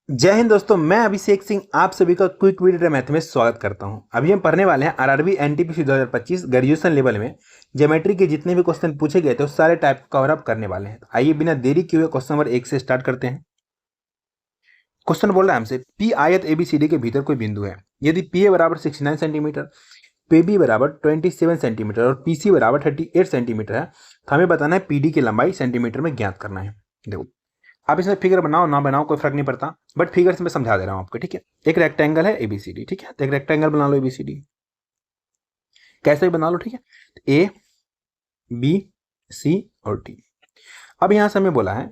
जय हिंद दोस्तों, मैं अभिषेक सिंह आप सभी का क्विक वीडियो मैथ में स्वागत करता हूं। अभी हम पढ़ने वाले हैं आरआरबी एनटीपीसी 2025 ग्रेजुएशन लेवल में ज्योमेट्री के जितने भी क्वेश्चन पूछे गए थे उस सारे टाइप को कवर अप करने वाले हैं। तो आइए बिना देरी किए हुए क्वेश्चन नंबर 1 से स्टार्ट करते हैं। क्वेश्चन बोल रहा है हमसे पी आयत एबीसीडी के भीतर कोई बिंदु है। यदि पी ए बराबर 69 सेंटीमीटर, पी बी बराबर 27 सेंटीमीटर और पी सी बराबर 38 सेंटीमीटर है तो हमें बताना है पी डी की लंबाई सेंटीमीटर में ज्ञात करना है। देखो, आप इसमें फिगर बनाओ ना बनाओ कोई फर्क नहीं पड़ता, बट फिगर से मैं समझा दे रहा हूं आपको, ठीक है। एक रेक्टेंगल है एबीसीडी, ठीक है, तो एक रेक्टेंगल बना लो एबीसीडी, कैसे भी बना लो, ठीक है। ए बी सी और डी। अब यहां से हमें बोला है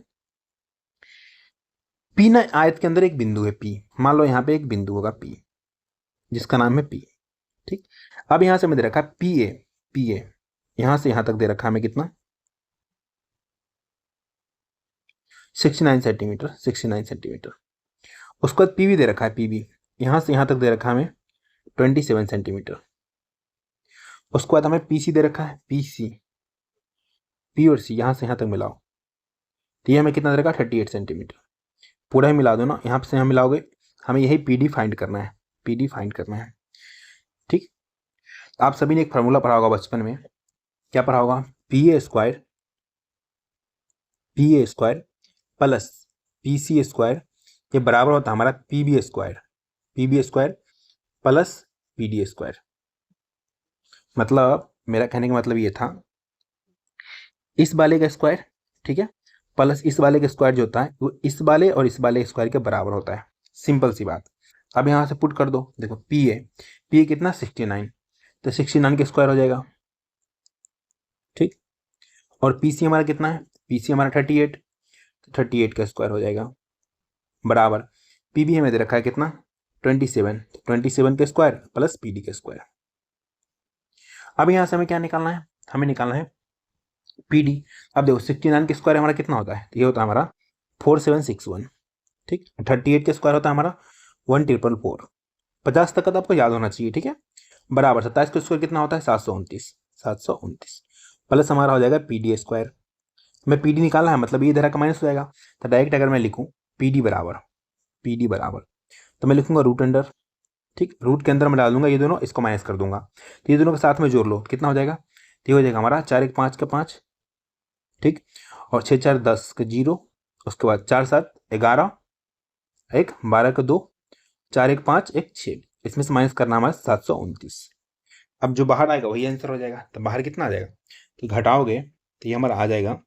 पी ना आयत के अंदर एक बिंदु है पी, मान लो यहां पे एक बिंदु होगा पी जिसका नाम है पी, ठीक। अब यहां से हमें दे रखा है पी ए यहां से यहां तक दे रखा है हमें कितना 69 सेंटीमीटर, 69 सेंटीमीटर। उसके बाद पीबी दे रखा है पीबी, यहां से यहां तक दे रखा है हमें 27 सेंटीमीटर। उसके बाद हमें पीसी दे रखा है पीसी, पी और सी यहां से यहां तक मिलाओ तो ये हमें कितना दे रखा है 38 सेंटीमीटर। पूरा ही मिला दो ना, यहां से यहां मिलाओगे, हमें यही पीडी फाइंड करना है, पीडी फाइंड करना है, ठीक। आप सभी ने एक फार्मूला पढ़ा होगा बचपन में, क्या पढ़ा होगा, P A square plus P C square ये बराबर होता है हमारा P B square plus P D square. मतलब मेरा कहने का मतलब ये था इस वाले का स्क्वायर, ठीक है, प्लस इस वाले का स्क्वायर जो होता है वो इस वाले और इस वाले स्क्वायर के बराबर होता है। सिंपल सी बात। अब यहां से पुट कर दो, देखो पी ए कितना 69, तो 69 का स्क्वायर हो जाएगा, ठीक। और पी सी हमारा कितना है, पी सी हमारा 38, तो 38 का स्क्वायर हो जाएगा बराबर पी बी हमें दे रखा है कितना 27, 27 का स्क्वायर प्लस पी डी का स्क्वायर। अब यहां से हमें क्या निकालना है, हमें निकालना है पी डी। अब देखो 69 का स्क्वायर हमारा कितना होता है, तो ये होता है हमारा 4761, ठीक। 38 का स्क्वायर होता है हमारा 1444, 50 तक का तो आपको याद होना चाहिए, ठीक है। बराबर 27 का स्क्वायर कितना होता है 729, 729 प्लस हमारा हो जाएगा पी डी स्क्वायर। मैं पी डी निकालना है मतलब ये इधर का माइनस हो जाएगा, तो डायरेक्ट अगर मैं लिखूँ पी डी बराबर तो मैं लिखूंगा रूट अंडर, ठीक, रूट के अंदर मैं डाल दूंगा ये दोनों, इसको माइनस कर दूंगा तो ये दोनों के साथ में जोड़ लो कितना हो जाएगा, तो ये हो जाएगा हमारा 4 1 5 का 5, ठीक, और 6 4 10 का 0, उसके बाद 4 7 11, एक 12 का 2, 4 1 5 1 6, इसमें से माइनस करना हमारा 729। अब जो बाहर आएगा वही आंसर हो जाएगा, तो बाहर कितना आ जाएगा, तो घटाओगे तो ये हमारा आ जाएगा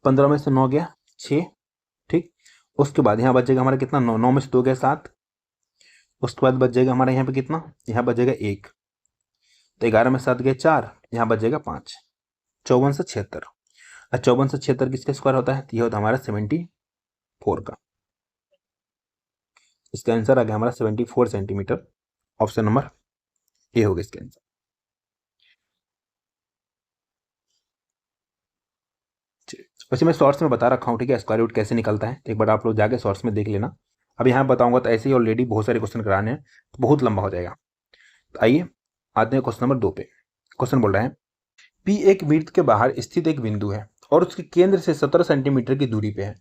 15 में से 9 गया 6, ठीक। उसके बाद यहाँ बचेगा हमारा कितना 9, 9 में से 2 गया 7, उसके बाद बच जाएगा हमारा यहाँ पे कितना, यहाँ बच जाएगा 1, तो 11 में 7 गया 4, यहाँ बच जाएगा 5, 54 से 76। और 54 से 76 किसका स्क्वायर होता है, तो ये होता है हमारा 74 का। इसका आंसर आ गया हमारा 74 सेंटीमीटर। ऑप्शन नंबर ए हो गया इसका आंसर। वैसे मैं शॉर्ट्स में बता रखा हूँ, ठीक है, स्क्वायर रूट कैसे निकलता है, एक बार आप लोग जाके शॉर्ट्स में देख लेना। अब यहाँ बताऊंगा तो ऐसे ही ऑलरेडी बहुत सारे क्वेश्चन कराने हैं तो बहुत लंबा हो जाएगा। तो आइए आते हैं क्वेश्चन नंबर 2 पे। क्वेश्चन बोल रहे हैं पी एक वृत्त के बाहर स्थित एक बिंदु है और उसके केंद्र से 17 सेंटीमीटर की दूरी पे है।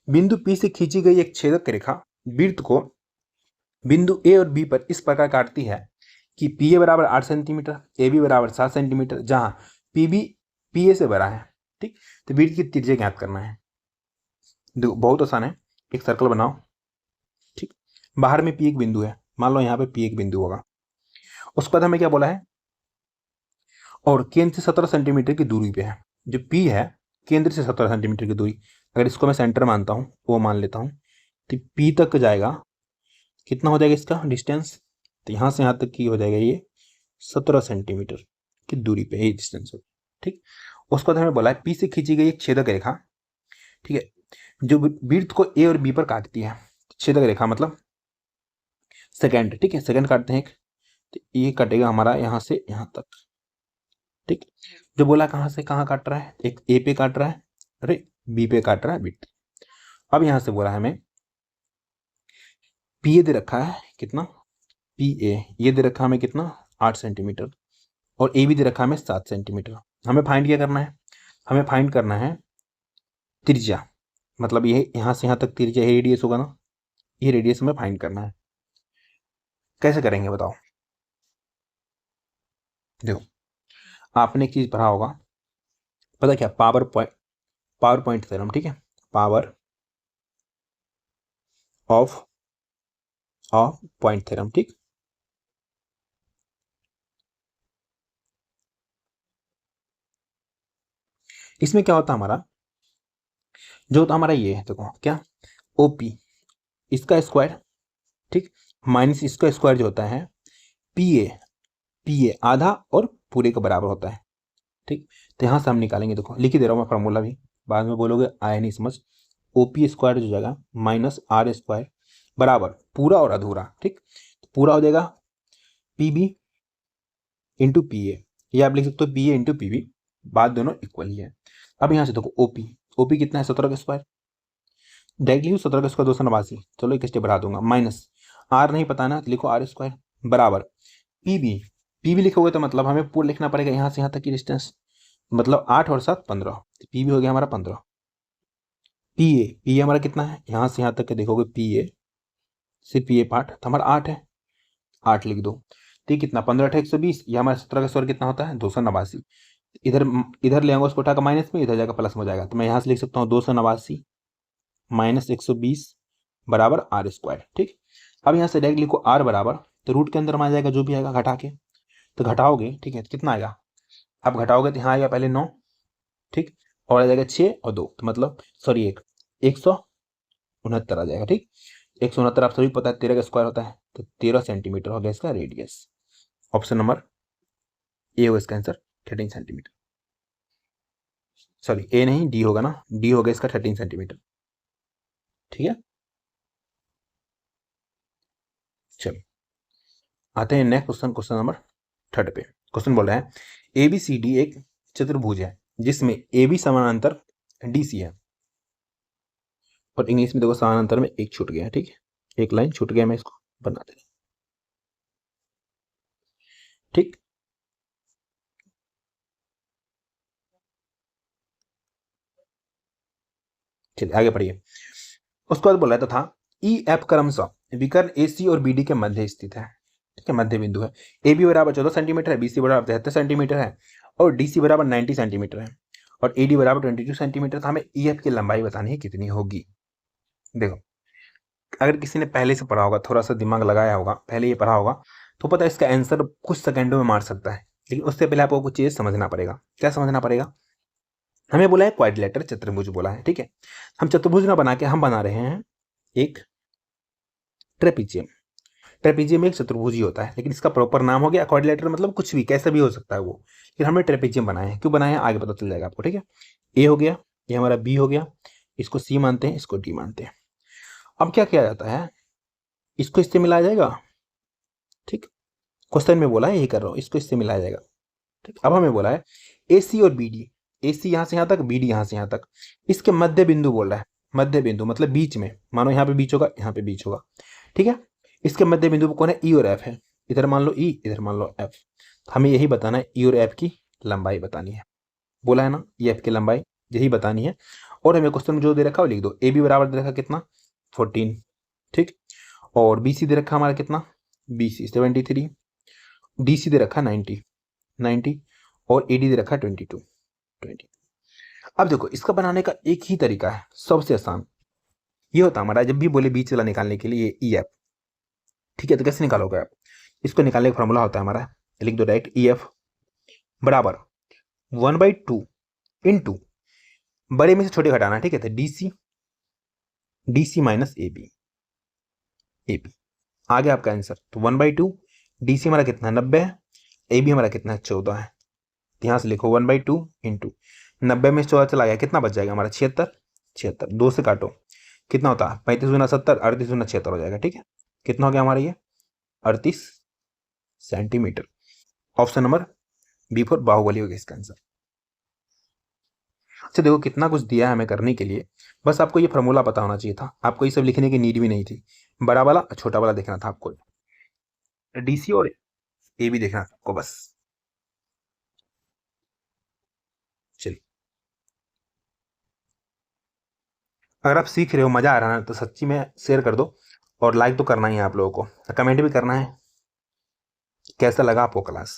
बिंदु पी से खींची गई एक छेदक रेखा वृत्त को बिंदु ए और बी पर इस प्रकार काटती है कि पी ए बराबर 8 सेंटीमीटर, ए बी बराबर 7 सेंटीमीटर, जहां पी बी पी ए से बड़ा है, ठीक। तो वृत्त की त्रिज्या ज्ञात करना है। देखो बहुत आसान है, एक सर्कल बनाओ, ठीक। बाहर में पी एक बिंदु है, मान लो यहाँ पे पी एक बिंदु होगा। उसके बाद हमें क्या बोला है, और केंद्र से 17 सेंटीमीटर की दूरी पे है। जो पी है केंद्र से 17 सेंटीमीटर की दूरी, अगर इसको मैं सेंटर मानता हूँ वो मान लेता हूँ, तो पी तक जाएगा कितना हो जाएगा इसका डिस्टेंस, तो यहाँ से यहाँ तक की हो जाएगा ये 17 सेंटीमीटर की दूरी पे ये डिस्टेंस हो, ठीक। उसके बाद हमें बोला है पी से खींची गई एक छेदक रेखा, ठीक है, जो वृत्त को ए और बी पर काटती है। छेदक रेखा मतलब सेकंड, ठीक है, सेकंड काटते हैं एक, तो ये कटेगा हमारा यहाँ से यहाँ तक, ठीक। जो बोला कहाँ से कहाँ काट रहा है, एक ए पे काट रहा है, अरे बी पे काट रहा है वृत्त। अब यहाँ से बोला है हमें पी ए दे रखा है कितना, पी ए ये दे रखा हमें कितना 8 सेंटीमीटर, और ए भी दे रखा हमें 7 सेंटीमीटर। हमें फाइंड क्या करना है, हमें फाइंड करना है त्रिज्या, मतलब ये यहाँ से यहाँ तक त्रिज्या ये रेडियस होगा ना, ये रेडियस हमें फाइंड करना है। कैसे करेंगे बताओ। देखो आपने एक चीज पढ़ा होगा, पता क्या, पावर पॉइंट थ्योरम, ठीक है, पावर ऑफ पॉइंट थ्योरम, ठीक। इसमें क्या होता है हमारा, जो होता है हमारा ये है, देखो क्या, ओपी इसका स्क्वायर, ठीक, माइनस इसका स्क्वायर जो होता है पी ए आधा और पूरे के बराबर होता है, ठीक। तो यहाँ से हम निकालेंगे, देखो लिख ही दे रहा हूँ मैं फार्मूला भी, बाद में बोलोगे आया नहीं समझ। ओपी स्क्वायर जो जाएगा माइनस आर स्क्वायर बराबर पूरा और अधूरा, ठीक। तो पूरा हो जाएगा P B into P A, ये आप लिख सकते हो P A into P B, बात दोनों इक्वल ही है। अब यहाँ से देखो ओपी, ओपी कितना है 17 का स्क्वायर, डायरेक्टली 17 का स्क्वायर 289, चलो एक स्टेप बढ़ा दूंगा, माइनस आर नहीं पता ना तो लिखो आर स्क्वायर बराबर पी बी लिखोगे तो मतलब हमें पूरा लिखना पड़ेगा यहाँ से यहाँ तक की डिस्टेंस, मतलब 8 और 7 15, पी बी हो गया हमारा 15। पी ए हमारा कितना है, यहाँ से यहाँ तक के देखोगे पी ए सिर्फ पी ए पार्ट तो हमारा 8 है, 8 लिख दो, ठीक। कितना 15 8 120, ये हमारा 17 का स्क्वायर कितना होता है 289। इधर इधर ले आऊंगा उसको उठाकर माइनस में, इधर जाकर प्लस में हो जाएगा, तो मैं यहाँ से लिख सकता हूँ 289 माइनस 120 बराबर आर स्क्वायर, ठीक। अब यहाँ से डायरेक्ट लिखो आर बराबर, तो रूट के अंदर में आ जाएगा जो भी आएगा घटा के, तो घटाओगे, ठीक है, तो कितना आएगा, अब घटाओगे तो यहाँ आएगा पहले 9, ठीक, और आ जाएगा 6 और 2, तो मतलब सॉरी 169 आ जाएगा, ठीक। 169 आप सभी पता है 13 का स्क्वायर होता है, तो 13 सेंटीमीटर हो गया इसका रेडियस। ऑप्शन नंबर ए होगा इसका आंसर 13 सेंटीमीटर, सॉरी ए नहीं डी होगा ना, डी होगा इसका 13 सेंटीमीटर, ठीक है। चलो आते हैं नेक्स्ट क्वेश्चन, क्वेश्चन नंबर 3 पे। क्वेश्चन बोल रहा है ए बी सी डी एक चतुर्भुज है जिसमें ए बी समानांतर डी सी है, और इंग्लिश में देखो समानांतर में एक छूट गया, ठीक है, एक लाइन छूट गया, मैं इसको बना दे रहा हूं, ठीक। चलिए आगे पढ़िए। उसके बाद बोल रहा था ई एफ क्रमशः विकर्ण ए सी और बी डी के मध्य स्थित है, ठीक है, मध्य बिंदु है। ए बी बराबर 14 सेंटीमीटर है, बी सी बराबर 73 सेंटीमीटर है, और डी सी बराबर 90 सेंटीमीटर है, और ए डी बराबर 22 सेंटीमीटर। तो हमें ई एफ की लंबाई बतानी है कितनी होगी। देखो अगर किसी ने पहले से पढ़ा होगा, थोड़ा सा दिमाग लगाया होगा, पहले ये पढ़ा होगा, तो पता है इसका आंसर कुछ सेकंडों में मार सकता है, लेकिन उससे पहले आपको कुछ चीज़ समझना पड़ेगा। क्या समझना पड़ेगा, हमें बोला है क्वाड्रिलेटर चतुर्भुज बोला है, ठीक है। हम चतुर्भुज ना बना के हम बना रहे हैं एक ट्रेपीजियम। ट्रेपीजियम एक चतुर्भुज ही होता है, लेकिन इसका प्रॉपर नाम हो गया क्वाड्रिलेटर, मतलब कुछ भी कैसा भी हो सकता है वो, लेकिन हमने ट्रेपीजियम बनाया है। क्यों बनाया है आगे पता चल जाएगा आपको, ठीक है। ए हो गया, ये हमारा बी हो गया, इसको सी मानते हैं, इसको डी मानते हैं। अब क्या किया जाता है, इसको इससे मिलाया जाएगा, ठीक, क्वेश्चन में बोला है यही कर रहा हूँ, इसको इससे मिलाया जाएगा, ठीक। अब हमें बोला है ए सी और बी डी, ए सी यहाँ से यहाँ तक, बी डी यहाँ से यहाँ तक, इसके मध्य बिंदु बोल रहा है, मध्य बिंदु मतलब बीच में, मानो यहाँ पे बीच होगा, यहाँ पे बीच होगा, ठीक है। इसके मध्य बिंदु कौन है, ई और एफ है, इधर मान लो ई, इधर मान लो एफ। हमें यही बताना है, ई और एफ की लंबाई बतानी है, बोला है ना, ई एफ की लंबाई यही बतानी है। और हमें क्वेश्चन में जो दे रखा है वो लिख दो, ए बी बराबर दे रखा कितना 14, ठीक, और बी सी दे रखा हमारा कितना, बी सी 73, डी सी दे रखा 90, और ए डी दे रखा 20। अब देखो इसका बनाने का एक ही तरीका है, सबसे आसान ये होता है हमारा, जब भी बोले बीच वाला निकालने के लिए ई एफ, ठीक है, तो कैसे निकालोगे आप, इसको निकालने का फॉर्मूला होता है हमारा, लिख दो डायरेक्ट, ई एफ बराबर 1/2 इंटू बड़े में से छोटे घटाना, ठीक है, तो D C minus A B आ गया आपका आंसर। तो 1/2, डी सी हमारा कितना 90 है, ए बी हमारा कितना 14 है, यहाँ से लिखो 1/2 इंटू 90 में 14 चला गया, कितना बच जाएगा हमारा 76, 2 से काटो कितना होता है 35 गुना 70, 38 गुना 76 हो जाएगा, ठीक है। कितना हो गया हमारा ये 38 centimetre. Option number B for Baahubali हो गया इसका आंसर। अच्छा देखो कितना कुछ दिया है हमें करने के लिए, बस आपको ये फॉर्मूला पता होना चाहिए था, आपको ये सब लिखने की नीड भी नहीं थी, बड़ा वाला छोटा वाला देखना था आपको, डीसी और ए भी देखना था आपको बस। चलिए अगर आप सीख रहे हो, मज़ा आ रहा है तो सच्ची में शेयर कर दो, और लाइक तो करना ही है आप लोगों को, कमेंट भी करना है कैसा लगा आपको क्लास।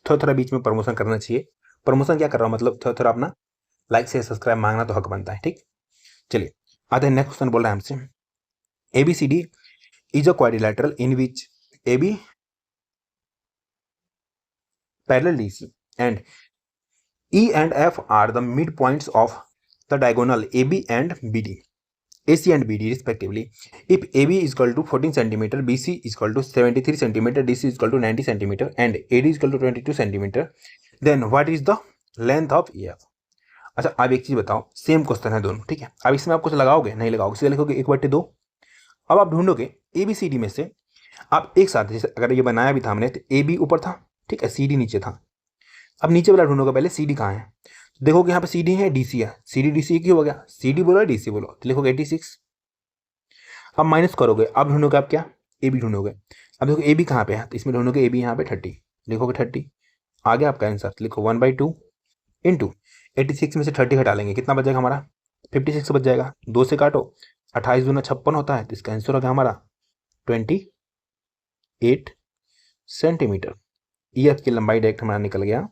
थोड़ा थोड़ा बीच में प्रमोशन करना चाहिए। प्रमोशन क्या कर रहा हूँ, मतलब थोड़ा थोड़ा अपना लाइक से सब्सक्राइब मांगना तो हक बनता है। ठीक, चलिए आते हैं। नेक्स्ट क्वेश्चन बोल रहा है हमसे, ABCD is a quadrilateral in which AB parallel DC and E and F are the midpoints of the diagonal AB and BD, AC and BD respectively. If AB is equal to 14 cm, BC is equal to 73 cm, DC is equal to 90 cm and AD is equal to 22 cm, then what is the length of EF? अच्छा, अब एक चीज बताओ, same question है दोनों, ठीक है। अब इसमें आप कुछ लगाओगे नहीं लगाओगे, सीधे लिखोगे 1/2। अब आप ढूंढोगे ABCD में से, आप एक साथ, जैसे अगर ये बनाया भी था हमने तो AB ऊपर था, ठीक है, CD नीचे था। अब नीचे वाला ढूंढोगे, पहले CD कहाँ है, तो देखोगे यहाँ पे CD है, DC है, CD DC क्यों हो गया, CD बोलो DC बोलो, तो लिखोगे 86। अब माइनस करोगे, अब ढूंढोगे आप क्या, AB ढूंढोगे। अब देखो AB कहाँ पे है, तो इसमें ढूंढोगे AB यहाँ पे 30, लिखोगे 30। आ गया आपका आंसर, लिखो 1/2 इंटू 86 में से 30 हटा लेंगे, कितना बचेगा हमारा, 56 बच जाएगा। 2 से काटो, 28 दूना 56 होता है, तो इसका आंसर होगा हमारा 28 सेंटीमीटर। EF की लंबाई डायरेक्ट हमारा निकल गया,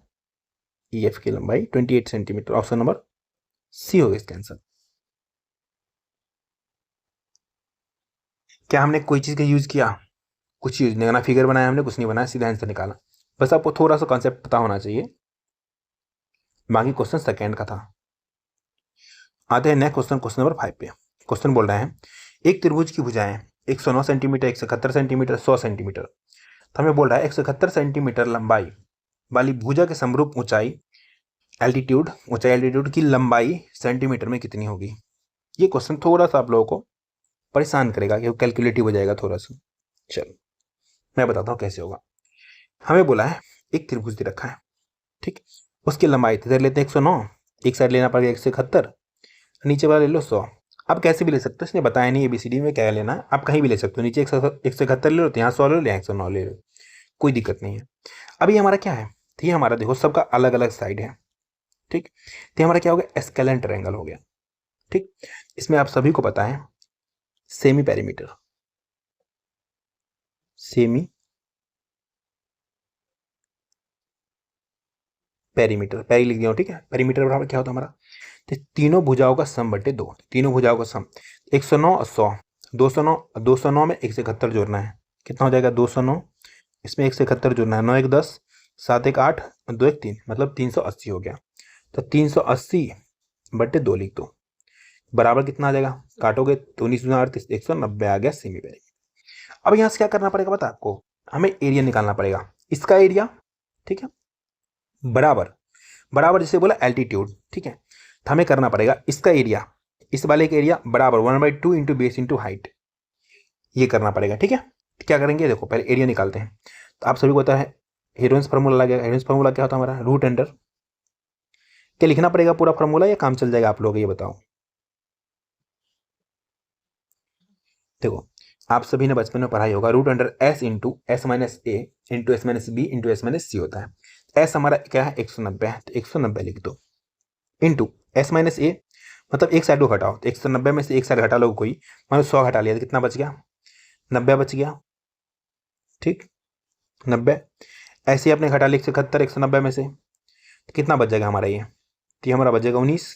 EF की लंबाई 28 सेंटीमीटर। ऑप्शन नंबर सी होगा इसका आंसर। क्या हमने कोई चीज़ का यूज किया, कुछ यूज नहीं करना, फिगर बनाया हमने, कुछ नहीं बनाया, सीधा आंसर निकाला। बस आपको थोड़ा सा कॉन्सेप्ट पता होना चाहिए, बाकी क्वेश्चन सेकेंड का था। आते हैं नेक्स्ट क्वेश्चन, क्वेश्चन नंबर 5 पे। क्वेश्चन बोल रहे हैं, एक त्रिभुज की भुजाएं 109 सेंटीमीटर, 171 सेंटीमीटर, 100 सेंटीमीटर। तो हमें बोल रहा है 171 सेंटीमीटर लंबाई वाली भुजा के समरूप ऊंचाई एल्टीट्यूड की लंबाई सेंटीमीटर में कितनी होगी। ये क्वेश्चन थोड़ा सा आप लोगों को परेशान करेगा, क्योंकि कैलकुलेटिव हो जाएगा थोड़ा सा। चलो मैं बताता हूँ कैसे होगा। हमें बोला है एक त्रिभुज दे रखा है, ठीक, उसकी लंबाई इधर लेते हैं 109, एक साइड लेना पड़ेगा 171, नीचे वाला ले लो 100। आप कैसे भी ले सकते हो, इसने बताया नहीं ABCD में क्या लेना है, आप कहीं भी ले सकते हो। नीचे 171 ले लो, तो यहाँ 100 ले लो, यहाँ 109 ले लो, कोई दिक्कत नहीं है। अभी हमारा क्या है, तो ये हमारा देखो सबका अलग अलग साइड है, ठीक। तो हमारा क्या हो गया, स्केलेन ट्रायंगल हो गया, ठीक। इसमें आप सभी को पता है semi perimeter, semi perimeter, peri लिख दिया हूं, ठीक है। पेरीमीटर बराबर क्या होता है हमारा, तो तीनों भुजाओं का सम बटे 2, तीनों भुजाओं का सम 109 और 100, 209, 209 में 171 जोड़ना है, कितना हो जाएगा 209, इसमें 171 जोड़ना है, 9 1 10, 7 1 8, 2 1 3, मतलब 380 हो गया। तो 380 बटे 2 लिख दो, बराबर कितना आ जाएगा, काटोगे तो 19 38, 190 आ गया सेमी पेरीमीटर। अब यहाँ से क्या करना पड़ेगा पता है आपको, हमें एरिया निकालना पड़ेगा, इसका एरिया, ठीक है, बराबर, बराबर जैसे बोला एल्टीट्यूड, ठीक है। तो हमें करना पड़ेगा इसका एरिया, इस वाले का एरिया बराबर 1/2 इंटू बेस इंटू हाइट, ये करना पड़ेगा, ठीक है। तो क्या करेंगे, देखो पहले एरिया निकालते हैं। तो आप सभी को पता है हेरोन्स फार्मूला लगेगा, हेरोन्स फार्मूला क्या होता है हमारा, रूट अंडर, क्या लिखना पड़ेगा पूरा फार्मूला, या काम चल जाएगा आप लोग, ये बताओ। देखो आप सभी ने बचपन में पढ़ाई होगा, root under S into S minus A into S minus B into S minus C होता है। S हमारा क्या है 190 है, तो 190 लिख दो, इंटू S माइनस ए, मतलब एक साइड को घटाओ, तो 190 में से एक साइड घटा लो कोई, मतलब 100 घटा लिया तो कितना बच गया, 90 बच गया, ठीक, 90। ऐसे ही आपने घटा लिया 171 190 में से, तो कितना बच जाएगा हमारा ये, तो ये हमारा बच जाएगा 19।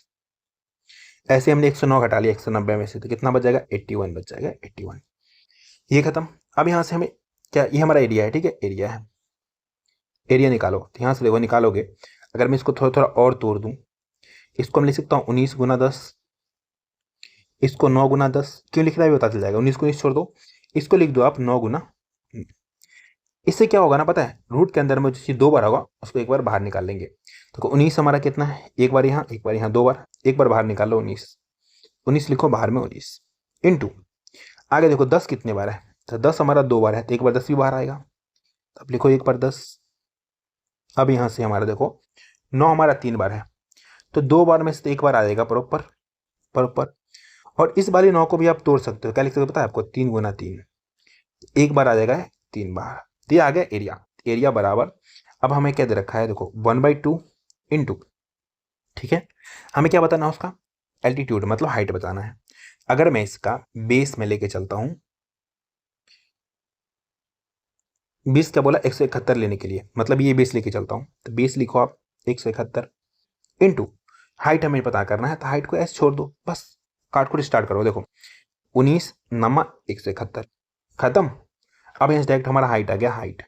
ऐसे हमने 109 घटा लिया 190 में से, तो कितना बच जाएगा 81 बच जाएगा, 81। ये खत्म। अब यहाँ से हमें क्या, ये हमारा एरिया है, ठीक है, एरिया है, एरिया निकालो। तो यहाँ से देखो निकालोगे, अगर मैं इसको थोड़ा थोड़ा और तोड़ दूं, इसको मैं लिख सकता हूँ 19 गुना 10, इसको 9 गुना 10, क्यों लिख रहा है पता चल जाएगा, 19 को 19 छोड़ दो, इसको लिख दो आप 9 गुना। इससे क्या होगा ना पता है, रूट के अंदर में जो चीज 2 बार होगा उसको एक बार बाहर निकाल लेंगे। तो 19 हमारा कितना है, एक बार यहाँ एक बार यहाँ, 2 बार, एक बार बाहर निकाल लो 19, 19 लिखो बाहर में 19 इंटू, आगे देखो 10 कितने बार है, तो 10 हमारा 2 बार है, तो एक बार 10 भी बाहर आएगा, अब लिखो एक बार 10। अब यहाँ से हमारा देखो 9 हमारा 3 बार है, तो 2 बार में से एक बार आ जाएगा प्रॉपर प्रॉपर। और इस वाली 9 को भी आप तोड़ सकते हो, क्या लिख सकते हो पता है आपको, 3 गुना 3, एक बार आ जाएगा 3 बार। ये आ गया एरिया, एरिया बराबर, अब हमें क्या दे रखा है देखो 1/2 इंटू, ठीक है, हमें क्या बताना है उसका एल्टीट्यूड मतलब हाइट बताना है। अगर मैं इसका बेस में लेके चलता हूं, बेस क्या बोला, 171 लेने के लिए, मतलब ये बेस लेके चलता हूं, तो बेस लिखो आप 171 इंटू हाइट हमें पता करना है, तो हाइट को एस छोड़ दो, बस काट को स्टार्ट करो। देखो 19 नमा 171 खत्म। अब यहाँ डायरेक्ट हमारा हाइट आ गया, हाइट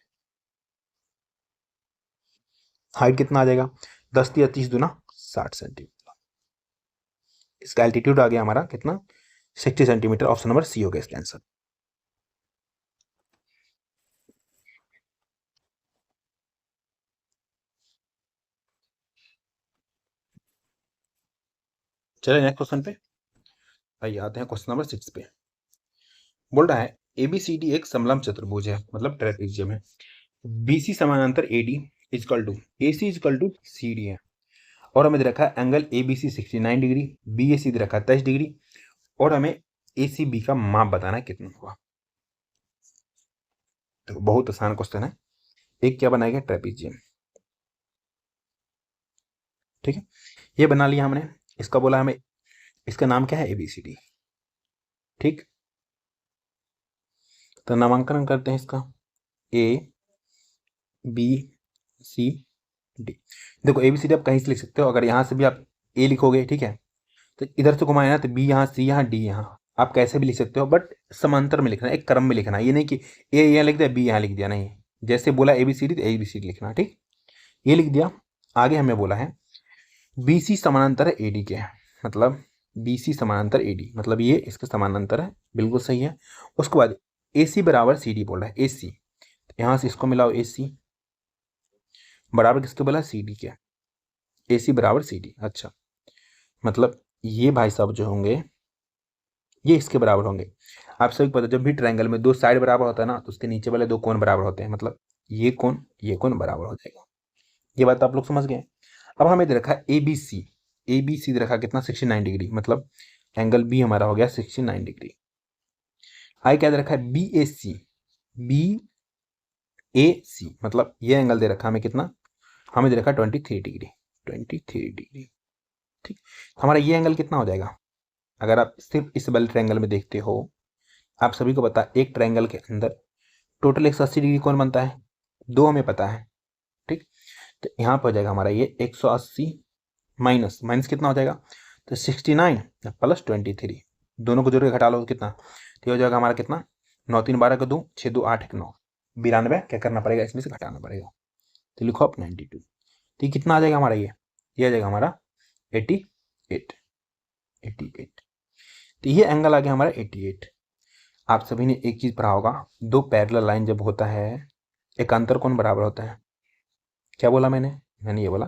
हाइट कितना आ जाएगा, 10 या 30 दूना 60 सेंटीमीटर। इसका एल्टीट्यूड आ गया हमारा कितना, 60 सेंटीमीटर। ऑप्शन नंबर सी हो गया इसका आंसर। चलिए नेक्स्ट क्वेश्चन पे आइए, आते हैं क्वेश्चन नंबर 6 पे। बोल रहा है एबीसीडी एक समलंब चतुर्भुज है, मतलब ट्रेपेजियम है। बीसी समानांतर AD is equal to AC is equal to CD है, और हमें दे रखा है एंगल एबीसी 69 डिग्री, बीएसी दे रखा है 10 डिग्री, और हमें एसीबी का माप बताना है कितना हुआ। तो बहुत आसान क्वेश्चन है। एक क्या बनाएगा, ट्रेपेजियम, ठीक है, ये बना लिया हमने। इसका बोला हमें, इसका नाम क्या है, एबीसीडी, ठीक। तो नामांकन करते हैं इसका, ए बी सी डी। देखो एबीसीडी आप कहीं से लिख सकते हो, अगर यहाँ से भी आप ए लिखोगे, ठीक है, तो इधर से घुमाए ना, तो बी यहाँ, सी यहाँ, डी यहाँ, आप कैसे भी लिख सकते हो, बट समांतर में लिखना है, एक क्रम में लिखना है। ये नहीं कि ए यहाँ लिख दिया बी यहाँ लिख दिया, नहीं, जैसे बोला एबीसीडी तो एबीसीडी लिखना, ठीक। ये लिख दिया। आगे हमें बोला है बीसी समानांतर है एडी के, मतलब बीसी समानांतर एडी, मतलब ये इसके समानांतर है, बिल्कुल सही है। उसके बाद एसी बराबर सी डी बोल रहा है, एसी, यहाँ से इसको मिलाओ, एसी बराबर किसके बोला, सी डी के, एसी बराबर सी डी। अच्छा, मतलब ये भाई साहब जो होंगे ये इसके बराबर होंगे। आप सभी को पता, जब भी ट्रायंगल में दो साइड बराबर होता है ना, तो उसके नीचे वाले दो कोण बराबर होते हैं, मतलब ये कोण बराबर हो जाएगा। ये बात आप लोग समझ गए। अब हमें दे रखा है ए बी सी, ए बी सी दे रखा कितना, 69 डिग्री, मतलब एंगल बी हमारा हो गया 69 डिग्री। आई क्या दे रखा है, बी ए सी, बी ए सी, मतलब ये एंगल दे रखा हमें कितना, हमें दे रखा 23 डिग्री, 23 डिग्री, ठीक। हमारा ये एंगल कितना हो जाएगा, अगर आप सिर्फ इस वाले ट्रायंगल में देखते हो, आप सभी को पता है एक ट्रायंगल के अंदर टोटल 180 डिग्री कौन बनता है, दो हमें पता है, ठीक। तो यहाँ पर हो जाएगा हमारा ये 180 माइनस माइनस कितना हो जाएगा, तो 69 प्लस 23, दोनों को जोड़ के घटा लो कितना, तो हो जाएगा हमारा कितना, 9 3 12 का 2 6 2 8 1 9 92, क्या करना पड़ेगा, इसमें से घटाना पड़ेगा, तो लिखो आप 92। तो ये कितना आ जाएगा हमारा, ये आ जाएगा हमारा 88, 88। तो ये एंगल आ गया हमारा 88। आप सभी ने एक चीज पढ़ा होगा, दो पैरेलल लाइन जब होता है एकांतर कोण बराबर होता है। क्या बोला मैंने ये बोला,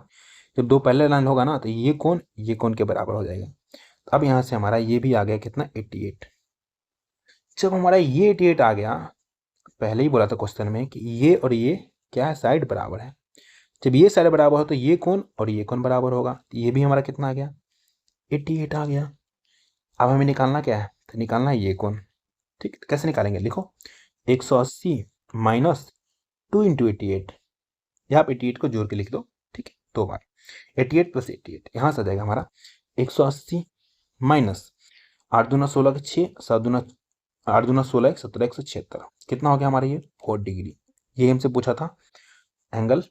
जब दो पैरेलल लाइन होगा ना, तो ये कोण के बराबर हो जाएगा। तो अब यहाँ से हमारा ये भी आ गया कितना, 88। जब हमारा ये 88 आ गया, पहले ही बोला था क्वेश्चन में कि ये और ये क्या है, साइड बराबर है। जब ये साइड बराबर हो तो ये कोण और ये कोण बराबर होगा, तो ये भी हमारा कितना आ गया, 88 आ गया। अब हमें निकालना क्या है, तो निकालना है ये कोण, ठीक। कैसे निकालेंगे, लिखो 180 माइनस 2 इंटू 88, यहाँ पे 88 को जोड़ के लिख दो, ठीक है, दो बार 88 प्लस 88, यहाँ से आ जाएगा हमारा 180 माइनस 8 दूना 16 के 6, 7 दूना 8 दूना 16 17 176, कितना हो गया हमारा ये 4 डिग्री। ये हमसे पूछा था, एंगल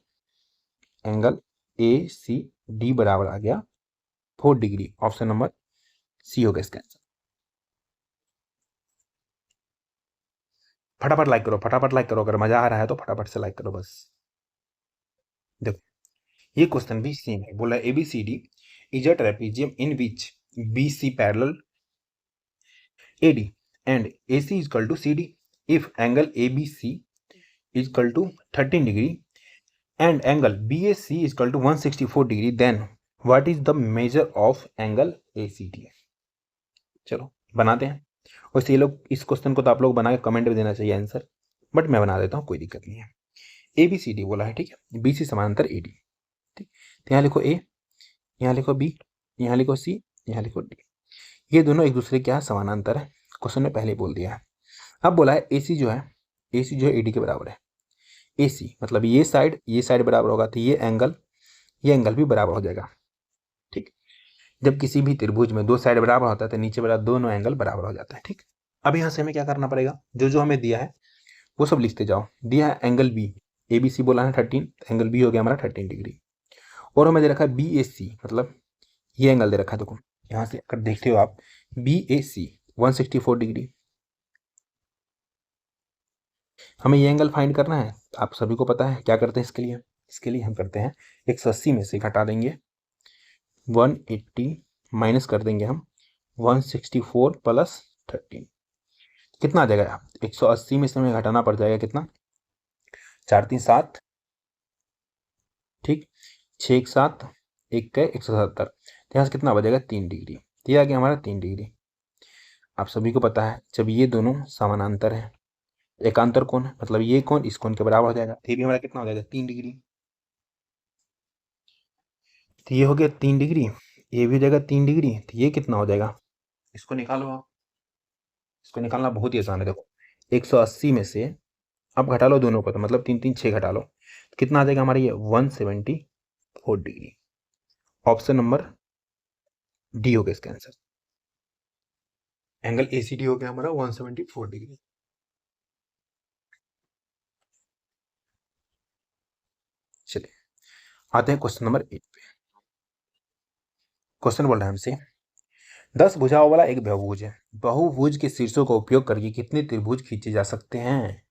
ए सी डी बराबर आ गया 4 डिग्री। ऑप्शन नंबर सी हो गया इसका आंसर। फटाफट लाइक करो, फटाफट लाइक करो, अगर मजा आ रहा है तो फटाफट से लाइक करो बस। देखो ये क्वेश्चन भी सेम है, बोला ABCD is a trapezium in which BC parallel AD and AC is equal to CD if angle ABC is equal to 13 degree and angle BAC is equal to 164 degree, then what is the measure of angle ACD। चलो बनाते हैं। वैसे ये लोग इस question को तो आप लोग बना के कमेंट में देना चाहिए आंसर, बट मैं बना देता हूँ, कोई दिक्कत नहीं है। ABCD बोला है, ठीक है, BC समानांतर AD, ठीक। तो यहाँ लिखो A, यहाँ लिखो B, यहाँ लिखो C, यहाँ लिखो D। ये दोनों एक दूसरे के यहाँ समानांतर है, क्वेश्चन ने पहले बोल दिया है। अब बोला है AC जो है AD के बराबर है। AC मतलब ये साइड बराबर होगा, तो ये एंगल भी बराबर हो जाएगा, ठीक। जब किसी भी त्रिभुज में दो साइड बराबर होता है तो नीचे वाला दोनों एंगल बराबर हो जाता है। ठीक, अब यहाँ से हमें क्या करना पड़ेगा, जो जो हमें दिया है वो सब लिखते जाओ। दिया है angle B, A B C बोला है 13, एंगल बी हो गया हमारा 13 डिग्री। और हमें दे रखा है बी ए सी, मतलब ये एंगल दे रखा है। देखो यहाँ से अगर देखते हो आप, बी ए सी 164 डिग्री। हमें ये एंगल फाइंड करना है, आप सभी को पता है क्या करते हैं इसके लिए। इसके लिए हम करते हैं 180 में से घटा देंगे 180, माइनस कर देंगे हम 164 प्लस 13, कितना आ जाएगा। 180 में से हमें घटाना पड़ जाएगा कितना, 4 3 7, ठीक, 6 1 7, 1 का 170, तो यहाँ से कितना बचेगा 3 डिग्री। तो ये आ गया हमारा 3 डिग्री। आप सभी को पता है जब ये दोनों समानांतर है, एकांतर कोण है, मतलब ये कोण इस कोण के बराबर हो जाएगा। तो ये भी हमारा कितना हो जाएगा 3 डिग्री। तो ये हो गया 3 डिग्री, ये भी हो जाएगा 3 डिग्री। तो ये कितना हो जाएगा, इसको निकालो आप। इसको निकालना बहुत ही आसान है। देखो 180 में से अब घटा लो दोनों को, तो मतलब 3 3 6 घटा लो, तो कितना आ जाएगा हमारा ये 174 डिग्री। ऑप्शन नंबर डी हो गया इसका आंसर। एंगल एसीडी हो गया हमारा 174 डिग्री। चलिए आते हैं क्वेश्चन नंबर 8 पे। क्वेश्चन बोल रहा है हमसे 10 भुजाओं वाला एक बहुभुज है, बहुभुज के शीर्षों का उपयोग करके कितने त्रिभुज खींचे जा सकते हैं।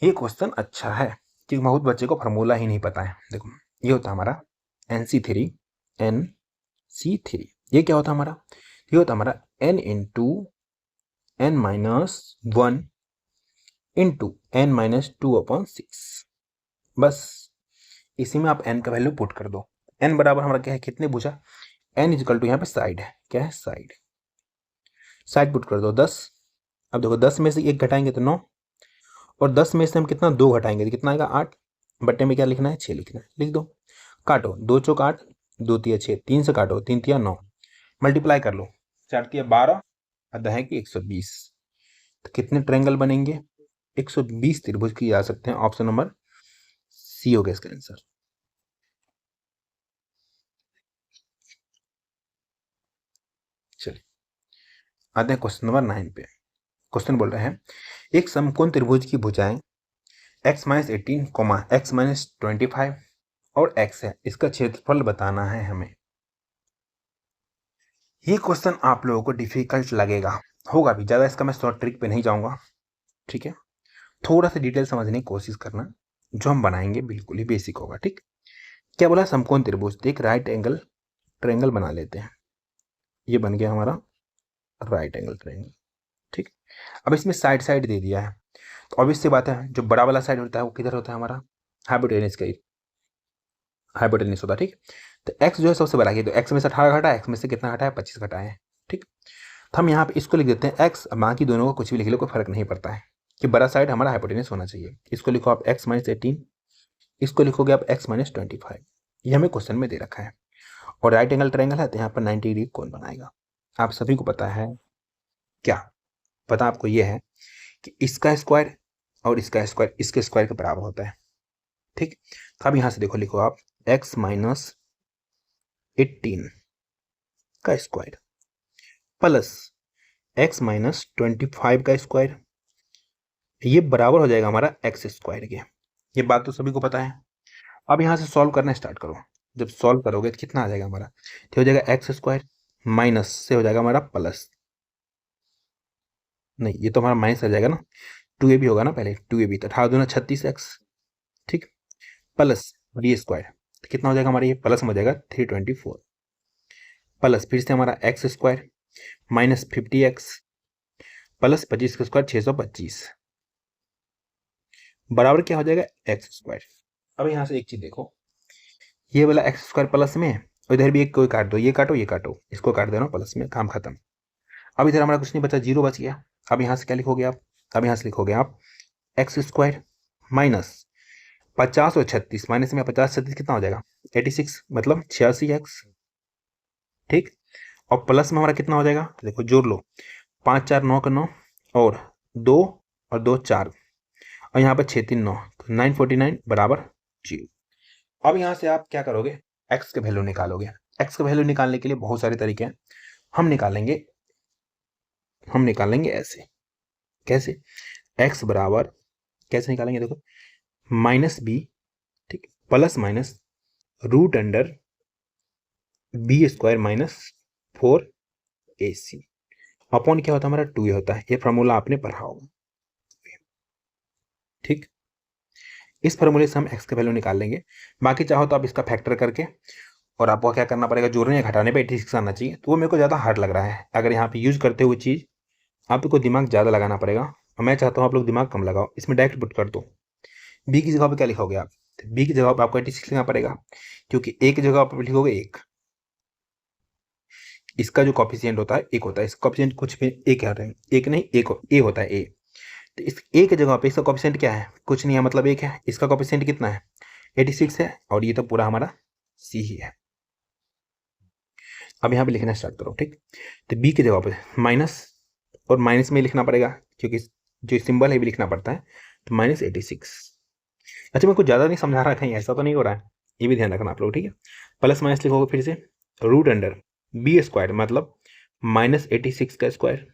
ये क्वेश्चन अच्छा है क्योंकि बहुत बच्चे को फार्मूला ही नहीं पता है। देखो ये होता है हमारा NC3, NC3, ये क्या होता है हमारा, ये होता है हमारा n into n minus 1 into n minus 2/6। बस इसी में आप n का वैल्यू पुट कर दो। n बराबर हमारा क्या है, कितने भुजा, n इजिकल टू यहाँ पे साइड है, क्या है साइड, साइड पुट कर दो 10। अब देखो 10 में से 1 घटाएंगे तो 9, और 10 में से हम कितना 2 घटाएंगे तो कितना आएगा 8। बट्टे में क्या लिखना है 6 लिखना है, लिख दो। काटो 2 चौक 8, 2 तिया 6, 3 से काटो 3 तिया 9, मल्टीप्लाई कर लो 4 तिया 12, अदा है कि 120। तो कितने ट्रायंगल बनेंगे, 120 त्रिभुज किए जा सकते हैं। ऑप्शन नंबर सी हो गया इसका आंसर। चलिए आते हैं क्वेश्चन नंबर 9 पे। क्वेश्चन बोल रहे हैं एक समकोण त्रिभुज की भुजाएं x माइनस 18, x माइनस 25 और x है, इसका क्षेत्रफल बताना है हमें। ये क्वेश्चन आप लोगों को डिफिकल्ट लगेगा, होगा भी ज़्यादा, इसका मैं शॉर्ट ट्रिक पे नहीं जाऊंगा, ठीक है। थोड़ा सा डिटेल समझने की कोशिश करना, जो हम बनाएंगे बिल्कुल ही बेसिक होगा, ठीक। क्या बोला, समकोण त्रिभुज, एक राइट एंगल ट्रायंगल बना लेते हैं। ये बन गया हमारा राइट एंगल ट्रायंगल, ठीक। अब इसमें साइड साइड दे दिया है, तो ऑब्वियस सी बात है जो बड़ा वाला साइड होता है वो किधर होता है हमारा, हाइपोटेनस का, हाइपोटेनस होता है, ठीक। तो x जो है सबसे बड़ा है, तो x में से 18 घटा है, x में से कितना घटा है 25 घटा है, ठीक। तो हम यहाँ पे इसको लिख देते हैं x, बाकी दोनों को कुछ भी लिख लो कोई फर्क नहीं पड़ता है कि बड़ा साइड हमारा हाइपोटेनस होना चाहिए। इसको लिखो आप x माइनस 18, इसको लिखोगे आप x माइनस 25, ये हमें क्वेश्चन में दे रखा है। और राइट एंगल ट्रायंगल है तो यहाँ पर 90 डिग्री कौन बनाएगा। आप सभी को पता है, क्या पता आपको, ये है कि इसका स्क्वायर और इसका स्क्वायर इसके स्क्वायर के बराबर होता है, ठीक। तो अब यहाँ से देखो, लिखो आप x माइनस 18 का स्क्वायर प्लस x माइनस 25 का स्क्वायर, ये बराबर हो जाएगा हमारा x स्क्वायर के। ये बात तो सभी को पता है। अब यहाँ से सॉल्व करना स्टार्ट करो। जब सॉल्व करोगे तो कितना आ जाएगा हमारा, तो हो जाएगा x स्क्वायर माइनस से हो जाएगा हमारा प्लस, नहीं ये तो हमारा माइनस आ जाएगा ना, 2a भी होगा ना पहले, 2a भी, तो 18 दूना 36x, ठीक, प्लस b स्क्वायर, तो कितना हो जाएगा हमारा, ये प्लस में हो जाएगा 324, प्लस फिर से हमारा x square minus 50x plus 25 का स्क्वायर 625 बराबर क्या हो जाएगा x स्क्वायर। अब यहाँ से एक चीज देखो, ये वाला x स्क्वायर प्लस में, और इधर भी एक कोई काट दो, ये काटो ये काटो, इसको काट देना प्लस में, काम खत्म। अब इधर हमारा कुछ नहीं बचा, 0 बच गया। अब यहाँ से क्या लिखोगे आप, अब यहाँ से लिखोगे आप x स्क्वायर माइनस 50 और 36, माइनस में 50 36 कितना हो जाएगा 86, मतलब 86x, ठीक। और प्लस में हमारा कितना हो जाएगा, देखो जोड़ लो, 5 4 9 का 9 और 2 और 2 4, और यहाँ पर 6 3 9, तो 949 बराबर 0। अब यहाँ से आप क्या करोगे, एक्स के वैल्यू निकालोगे। एक्स का वैल्यू निकालने के लिए बहुत सारे तरीके हैं। हम निकालेंगे ऐसे। कैसे? एक्स बराबर कैसे निकालेंगे, देखो, माइनस बी, ठीक, plus minus root under B square minus 4ac upon क्या होता है हमारा 2a होता है। ये फॉर्मूला आपने पढ़ा होगा, ठीक। इस फॉर्मूले से हम एक्स का वैल्यू निकाल लेंगे। बाकी चाहो तो आप इसका फैक्टर करके, और आपको क्या करना पड़ेगा, जोड़ने या घटाने पे 86 आना चाहिए, तो वो मेरे को ज़्यादा हार्ड लग रहा है। अगर यहाँ पे यूज करते हुए चीज़ आपको दिमाग ज़्यादा लगाना पड़ेगा, और मैं चाहता हूँ आप लोग दिमाग कम लगाओ। इसमें डायरेक्ट पुट कर दो। बी की जगह पे क्या लिखोगे आप? बी की जगह पे आपको 86 लिखना पड़ेगा, क्योंकि ए की जगह पर लिखोगे 1। इसका जो कॉफिशिएंट होता है 1 होता है। इसका कॉफिशिएंट कुछ भी एक है, एक नहीं, एक ए होता है ए। तो इस ए की जगह पे इसका कॉफिशिएंट क्या है? कुछ नहीं है, मतलब 1 है। इसका कॉफिशिएंट कितना है? 86 है, और ये तो पूरा हमारा सी ही है। अब यहाँ पे लिखना स्टार्ट करो, ठीक। तो बी की जगह पे माइनस, और माइनस में लिखना पड़ेगा क्योंकि जो सिंबल है भी लिखना पड़ता है, तो -86। अच्छा, मैं कुछ ज़्यादा नहीं समझा रहा, कहीं ऐसा तो नहीं हो रहा है, ये भी ध्यान रखना आप लोग, ठीक है। प्लस माइनस लिखोगे फिर से, रूट अंडर बी स्क्वायर मतलब -86 का स्क्वायर।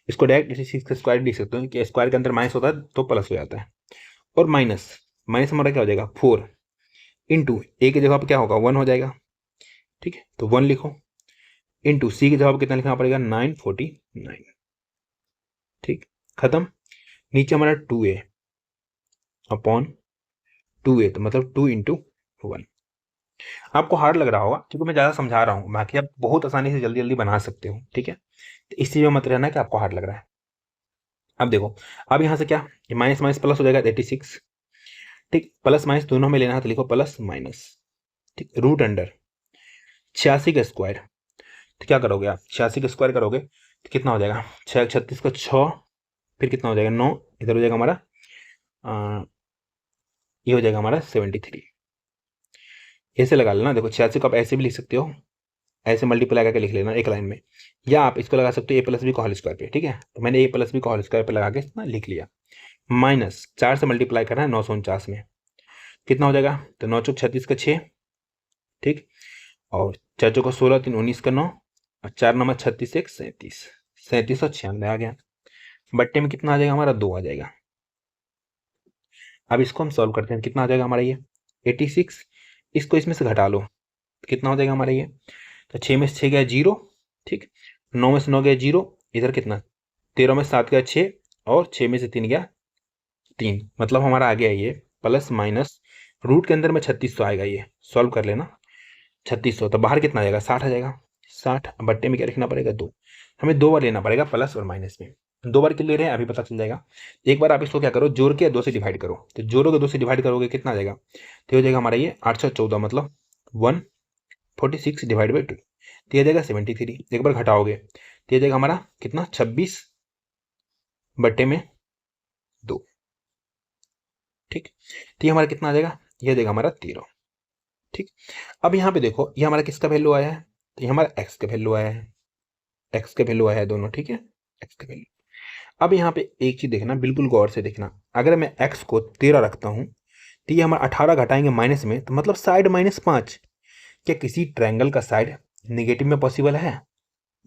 इसको डायरेक्ट 86 का स्क्वायर लिख सकते हो कि स्क्वायर के अंदर माइनस होता है तो प्लस हो जाता है। और माइनस माइनस हमारा क्या हो जाएगा, 4 इंटू ए की जगह पर क्या होगा, 1 हो जाएगा, ठीक है। तो 1 लिखो, इंटू सी की जगह पर कितना लिखना पड़ेगा, 949, ठीक, खत्म। नीचे हमारा 2a अपॉन 2a, तो मतलब 2 इंटू 1। आपको हार्ड लग रहा होगा क्योंकि मैं ज़्यादा समझा रहा हूँ, बाकी आप बहुत आसानी से जल्दी जल्दी बना सकते हो, ठीक है। तो इस चीज़ में मत रहना कि आपको हार्ड लग रहा है। अब देखो, अब यहाँ से क्या, ये माइनस माइनस प्लस हो जाएगा 86, ठीक। प्लस माइनस दोनों में लेना है तो लिखो प्लस माइनस, ठीक। रूट अंडर 86 का स्क्वायर, तो क्या करोगे आप, 86 का स्क्वायर करोगे तो कितना हो जाएगा, 6 36 का 6, फिर कितना हो जाएगा 9, इधर हो जाएगा हमारा ये हो जाएगा हमारा 73। ऐसे लगा लेना, देखो 86 को आप ऐसे भी लिख सकते हो, ऐसे मल्टीप्लाई करके लिख लेना एक लाइन में, या आप इसको लगा सकते हो a प्लस बी का होल स्क्वायर पे, ठीक है। तो मैंने a प्लस बी का होल स्क्वायर पे लगा के इतना लिख लिया। माइनस 4 से मल्टीप्लाई करना है 949 में, कितना हो जाएगा, तो 9 चौक 36 का 6, ठीक, और 4 चौक 16, 3 19 का 9, और 4 9 36 1 37, 3796 आ गया। बट्टे में कितना आ जाएगा हमारा, 2 आ जाएगा। अब इसको हम सॉल्व करते हैं, कितना आ जाएगा हमारा ये 86, इसको इसमें से घटा लो, कितना हो जाएगा हमारा ये, तो 6 में से 6 गया 0, ठीक, 9 में से 9 गया 0, इधर कितना 13 में 7 गया 6, और 6 में से 3 गया 3, मतलब हमारा आ गया ये प्लस माइनस रूट के अंदर में 3600 आएगा। ये सॉल्व कर लेना, 3600 तो बाहर कितना आ जाएगा, 60 आ जाएगा। 60 बट्टे में क्या लिखना पड़ेगा, 2। हमें 2 बार लेना पड़ेगा प्लस और माइनस में, 2 बार क्यों ले रहे हैं अभी पता चल जाएगा। एक बार आप इसको क्या करो, जोड़ के 2 से डिवाइड करो, तो जोड़ोगे 2 से डिवाइड करोगे कितना आ जाएगा, तो हो जाएगा हमारा ये 814, मतलब 146 डिवाइड बाई 2, तो ये जाएगा 73। एक बार घटाओगे तो ये जाएगा हमारा कितना, 26 बट्टे में 2, ठीक। तो ये हमारा कितना आ जाएगा, ये जाएगा हमारा 13, ठीक। अब यहाँ पे देखो, ये हमारा किसका वैल्यू आया है, तो ये हमारा एक्स का वैल्यू आया है, एक्स का वैल्यू आया है दोनों, ठीक है, एक्स का वैल्यू। अब यहाँ पे एक चीज देखना, बिल्कुल गौर से देखना, अगर मैं एक्स को 13 रखता हूँ तो ये हमारा 18 घटाएंगे माइनस में, तो मतलब साइड -5। क्या किसी ट्रायंगल का साइड निगेटिव में पॉसिबल है?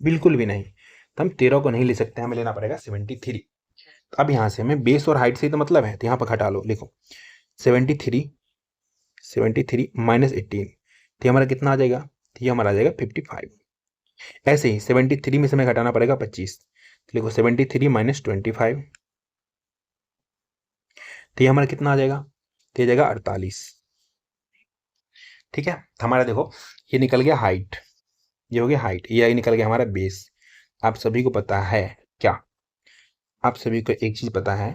बिल्कुल भी नहीं। तो हम 13 को नहीं ले सकते, हमें लेना पड़ेगा 73। अब यहाँ से हमें बेस और हाइट से तो मतलब है, तो यहाँ पर घटा लो, लिखो 73 -18, तो ये हमारा कितना आ जाएगा, तो ये हमारा आ जाएगा 55। ऐसे ही 73 में से हमें घटाना पड़ेगा 25, तो लिखो 73 - 25, तो ये हमारा कितना आ जाएगा, तो ये जाएगा 48, ठीक है। तो हमारा देखो ये निकल गया हाइट, ये हो गया हाइट, ये निकल गया हमारा बेस। आप सभी को पता है क्या, आप सभी को एक चीज पता है,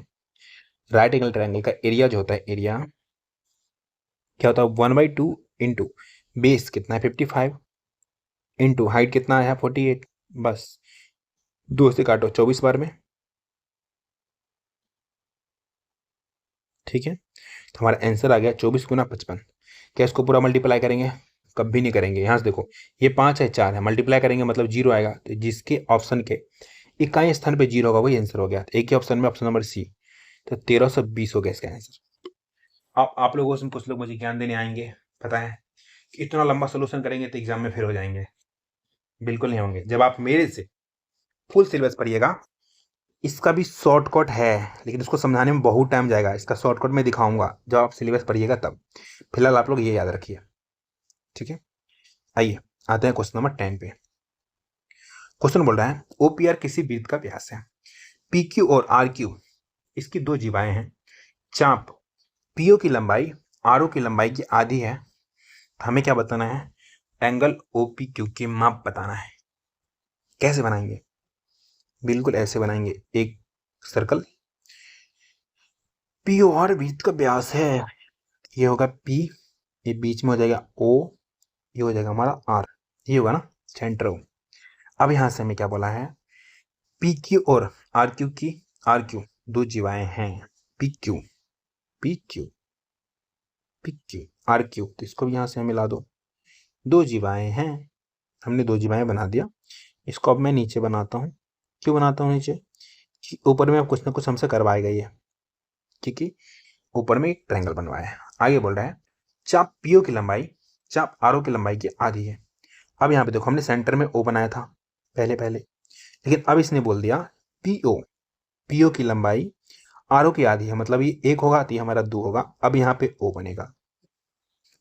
राइट एंगल ट्रायंगल का एरिया जो होता है, एरिया क्या होता है, 1/2 इंटू बेस कितना है 55 इंटू हाइट कितना है 48, बस 2 से काटो 24 बार में, ठीक है। तो हमारा आंसर आ गया 24 गुना 55। क्या इसको पूरा मल्टीप्लाई करेंगे, कभी नहीं करेंगे। यहाँ से देखो ये 5 है 4 है, मल्टीप्लाई करेंगे मतलब 0 आएगा, तो जिसके ऑप्शन के इकाई स्थान पे 0 होगा वही आंसर हो गया। तो एक ही ऑप्शन में ऑप्शन नंबर सी, तो 1320 हो गया इसका आंसर। आप लोगों से कुछ लोग मुझे ज्ञान देने आएंगे, पता है, कि इतना लंबा सोल्यूशन करेंगे तो एग्जाम में फेल हो जाएंगे, बिल्कुल नहीं होंगे। जब आप मेरे से फुल सिलेबस पढ़िएगा, इसका भी शॉर्टकट है लेकिन इसको समझाने में बहुत टाइम जाएगा, इसका शॉर्टकट मैं दिखाऊंगा जब आप सिलेबस पढ़िएगा तब। फिलहाल आप लोग ये याद रखिए, ठीक है। आइए आते हैं क्वेश्चन नंबर 10 पे। क्वेश्चन बोल रहा है ओपीआर किसी वृत्त का व्यास है, पीक्यू और आरक्यू इसकी दो जीवाएं हैं, चाप पीओ की लंबाई आरओ की लंबाई की आधी है, हमें क्या बताना है, एंगल ओपीक्यू की माप बताना है। कैसे बनाएंगे, बिल्कुल ऐसे बनाएंगे, एक सर्कल पीओ आर वृत्त का व्यास है, ये होगा पी, ये बीच में हो जाएगा ओ, ये हो जाएगा हमारा आर, ये होगा ना सेंटर ओ। अब यहां से हमें क्या बोला है, पी क्यू और आर क्यू की, आर क्यू दो जीवाएं हैं, P Q P Q P Q are Q, तो इसको भी यहां से हमें मिला दो, दो जीवाएं हैं, हमने दो जीवाएं बना दिया। इसको अब मैं नीचे बनाता हूँ, क्यों बनाता हूँ नीचे, कि ऊपर में अब कुछ ना कुछ हमसे करवाएगा ये, क्योंकि ऊपर में एक ट्रायंगल बनवाया है। आगे बोल रहा है चाप पीओ की लंबाई चाप आरओ की लंबाई की आधी है। अब यहाँ पे देखो हमने सेंटर में ओ बनाया था पहले पहले, लेकिन अब इसने बोल दिया पीओ, पीओ की लंबाई आरओ की आधी है, मतलब ये एक होगा तो ये हमारा दो होगा, अब यहाँ पे ओ बनेगा।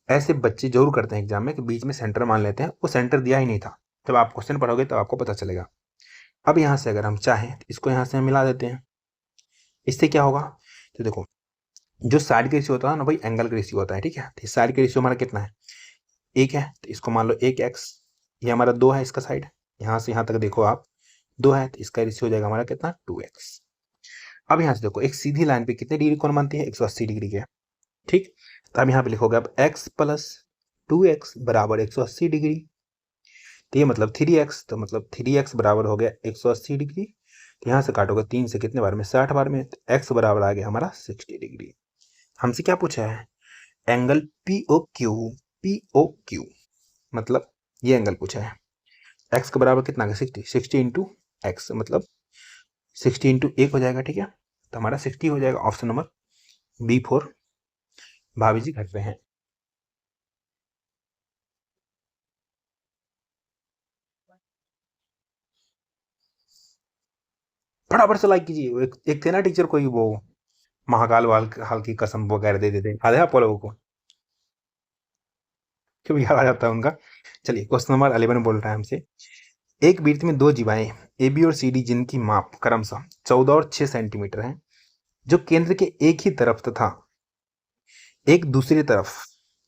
ऐसे बच्चे जरूर करते हैं एग्जाम में कि बीच में सेंटर मान लेते हैं, वो सेंटर दिया ही नहीं था, जब आप क्वेश्चन पढ़ोगे तब आपको पता चलेगा। अब यहाँ से अगर हम चाहें तो इसको यहाँ से हम मिला देते हैं, इससे क्या होगा, तो देखो जो साइड का रेशियो होता है ना भाई एंगल का रेशियो होता है, ठीक है। तो साइड का रेशियो हमारा कितना है, एक है, तो इसको मान लो एक एक्स, ये हमारा दो है, इसका साइड यहाँ से यहाँ तक देखो आप दो है, तो इसका रेशियो हो जाएगा हमारा कितना 2x। अब यहाँ से देखो एक सीधी लाइन पे कितने डिग्री कोण बनती है, 180 डिग्री के, ठीक। तो अब यहाँ पे लिखोगे अब x प्लस 2x बराबर 180 डिग्री, तो ये मतलब 3x, तो मतलब 3x बराबर हो गया 180 डिग्री। तो यहाँ से काटोगे 3 से कितने बार में, 60 बार में, तो x बराबर आ गया हमारा 60 डिग्री। हमसे क्या पूछा है, एंगल पी ओ क्यू, मतलब ये एंगल पूछा है, x के बराबर कितना, 60 इंटू एक्स, मतलब 60 इंटू एक हो जाएगा, ठीक है। तो हमारा 60 हो जाएगा, ऑप्शन नंबर B4 भाभी जी घर पे हैं। फटाफट से लाइक कीजिए, एक थे ना टीचर कोई वो महाकाल वाल हाल की कसम वगैरह दे देते, याद है आप लोगों को, क्यों याद आ जाता है उनका। चलिए क्वेश्चन नंबर 11 बोल रहा है हमसे, एक वृत्त में दो जीवाएं ए बी और सी डी जिनकी माप क्रमशः 14 और 6 सेंटीमीटर है, जो केंद्र के एक ही तरफ तथा एक दूसरे तरफ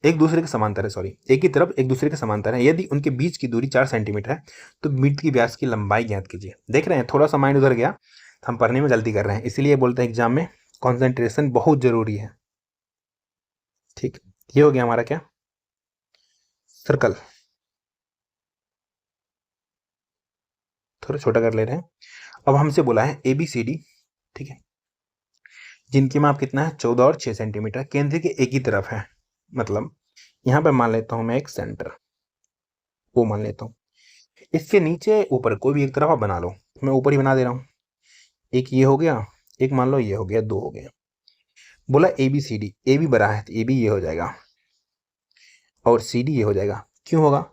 एक दूसरे के समांतर है, सॉरी एक ही तरफ एक दूसरे के समांतर है, यदि उनके बीच की दूरी 4 सेंटीमीटर है तो वृत्त की व्यास की लंबाई ज्ञात कीजिए। देख रहे हैं थोड़ा सा माइंड उधर गया, हम पढ़ने में जल्दी कर रहे हैं, इसीलिए बोलते हैं एग्जाम में कॉन्सेंट्रेशन बहुत जरूरी है, ठीक। ये हो गया हमारा क्या, सर्कल, थोड़ा छोटा कर ले रहे हैं। अब हमसे बोला है ए बी सी डी, ठीक है, जिनकी माप कितना है 14 और 6 सेंटीमीटर, केंद्र के एक ही तरफ है, मतलब यहाँ पर मान लेता हूं मैं एक सेंटर, वो मान लेता हूँ, इसके नीचे ऊपर कोई भी एक तरफ आप बना लो, मैं ऊपर ही बना दे रहा हूँ, एक ये हो गया, एक मान लो ये हो गया, दो हो गया। बोला A B C D, A B बड़ा है तो ए बी ये हो जाएगा और सी डी ये हो जाएगा, क्यों होगा,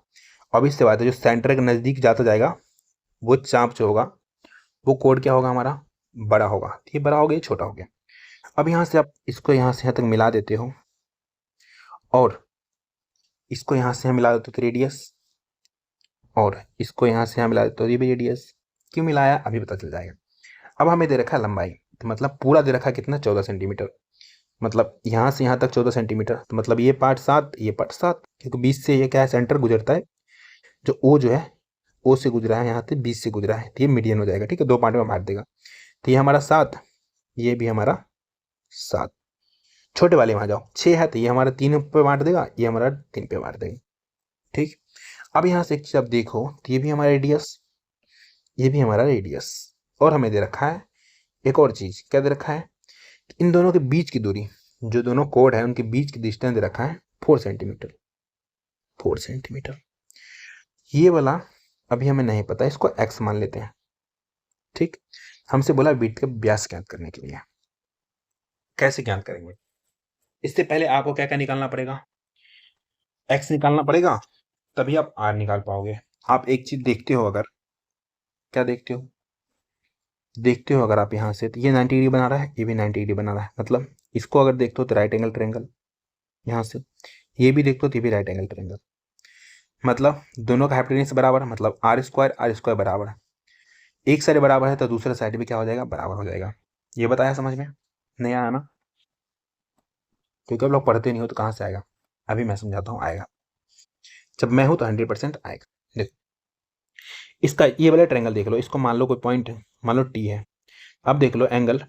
अब इससे बात है जो सेंटर के नज़दीक जाता जाएगा वो चाप जो होगा वो कोड क्या होगा हमारा, बड़ा होगा, ये बड़ा हो गया छोटा हो गया। अब यहाँ से आप इसको यहाँ से यहाँ तक मिला देते हो और इसको यहाँ से मिला देते हो तो रेडियस, और इसको यहाँ से यहाँ मिला देते हो ये भी रेडियस, क्यों मिलाया अभी पता चल जाएगा। अब हमें दे रखा है लंबाई, तो मतलब पूरा दे रखा है कितना 14 सेंटीमीटर, मतलब यहाँ से यहाँ तक 14 सेंटीमीटर, तो मतलब ये पार्ट 7 ये पार्ट 7, क्योंकि 20 से ये क्या है सेंटर गुजरता है, जो ओ जो है ओ से गुजरा है यहाँ से 20 से गुजरा है, तो ये मीडियन हो जाएगा, ठीक है, दो पार्ट में बांट देगा, तो ये हमारा 7, ये भी हमारा 7, छोटे वाले में आ जाओ 6 है तो ये हमारा 3 पे बांट देगा, ये हमारा 3 पे बांट देगा, ठीक। अब यहाँ से एक चीज आप देखो तो ये भी हमारा रेडियस, ये भी हमारा रेडियस, और हमें दे रखा है एक और चीज, क्या दे रखा है, इन दोनों के बीच की दूरी, जो दोनों कोड है उनके बीच की डिस्टेंस दे रखा है 4 सेंटीमीटर, 4 सेंटीमीटर। ये वाला अभी हमें नहीं पता, इसको x मान लेते हैं, ठीक। हमसे बोला वृत्त का व्यास ज्ञात करने के लिए, कैसे ज्ञात करेंगे, इससे पहले आपको क्या क्या निकालना पड़ेगा, एक्स निकालना पड़ेगा, तभी आप आर निकाल पाओगे। आप एक चीज देखते हो, अगर क्या देखते हो अगर आप यहाँ से, तो ये 90 डिग्री बना रहा है, ये भी 90 डिग्री बना रहा है, मतलब इसको अगर देखते हो तो राइट एंगल ट्रायंगल, यहाँ से ये भी देखते हो तो ये भी राइट एंगल ट्रायंगल, मतलब दोनों का हाइपोटेन्यूज बराबर है, मतलब आर स्क्वायर बराबर है। एक साइड बराबर है तो दूसरा साइड भी क्या हो जाएगा, बराबर हो जाएगा। ये बताया समझ में? नहीं आया ना? क्योंकि आप लोग पढ़ते नहीं हो तो कहाँ से आएगा। अभी मैं समझाता हूँ, आएगा। जब मैं हूँ तो 100% आएगा। देखो इसका ये वाला ट्रायंगल देख लो, इसको मान लो कोई पॉइंट है, मान लो टी है। अब देख लो एंगल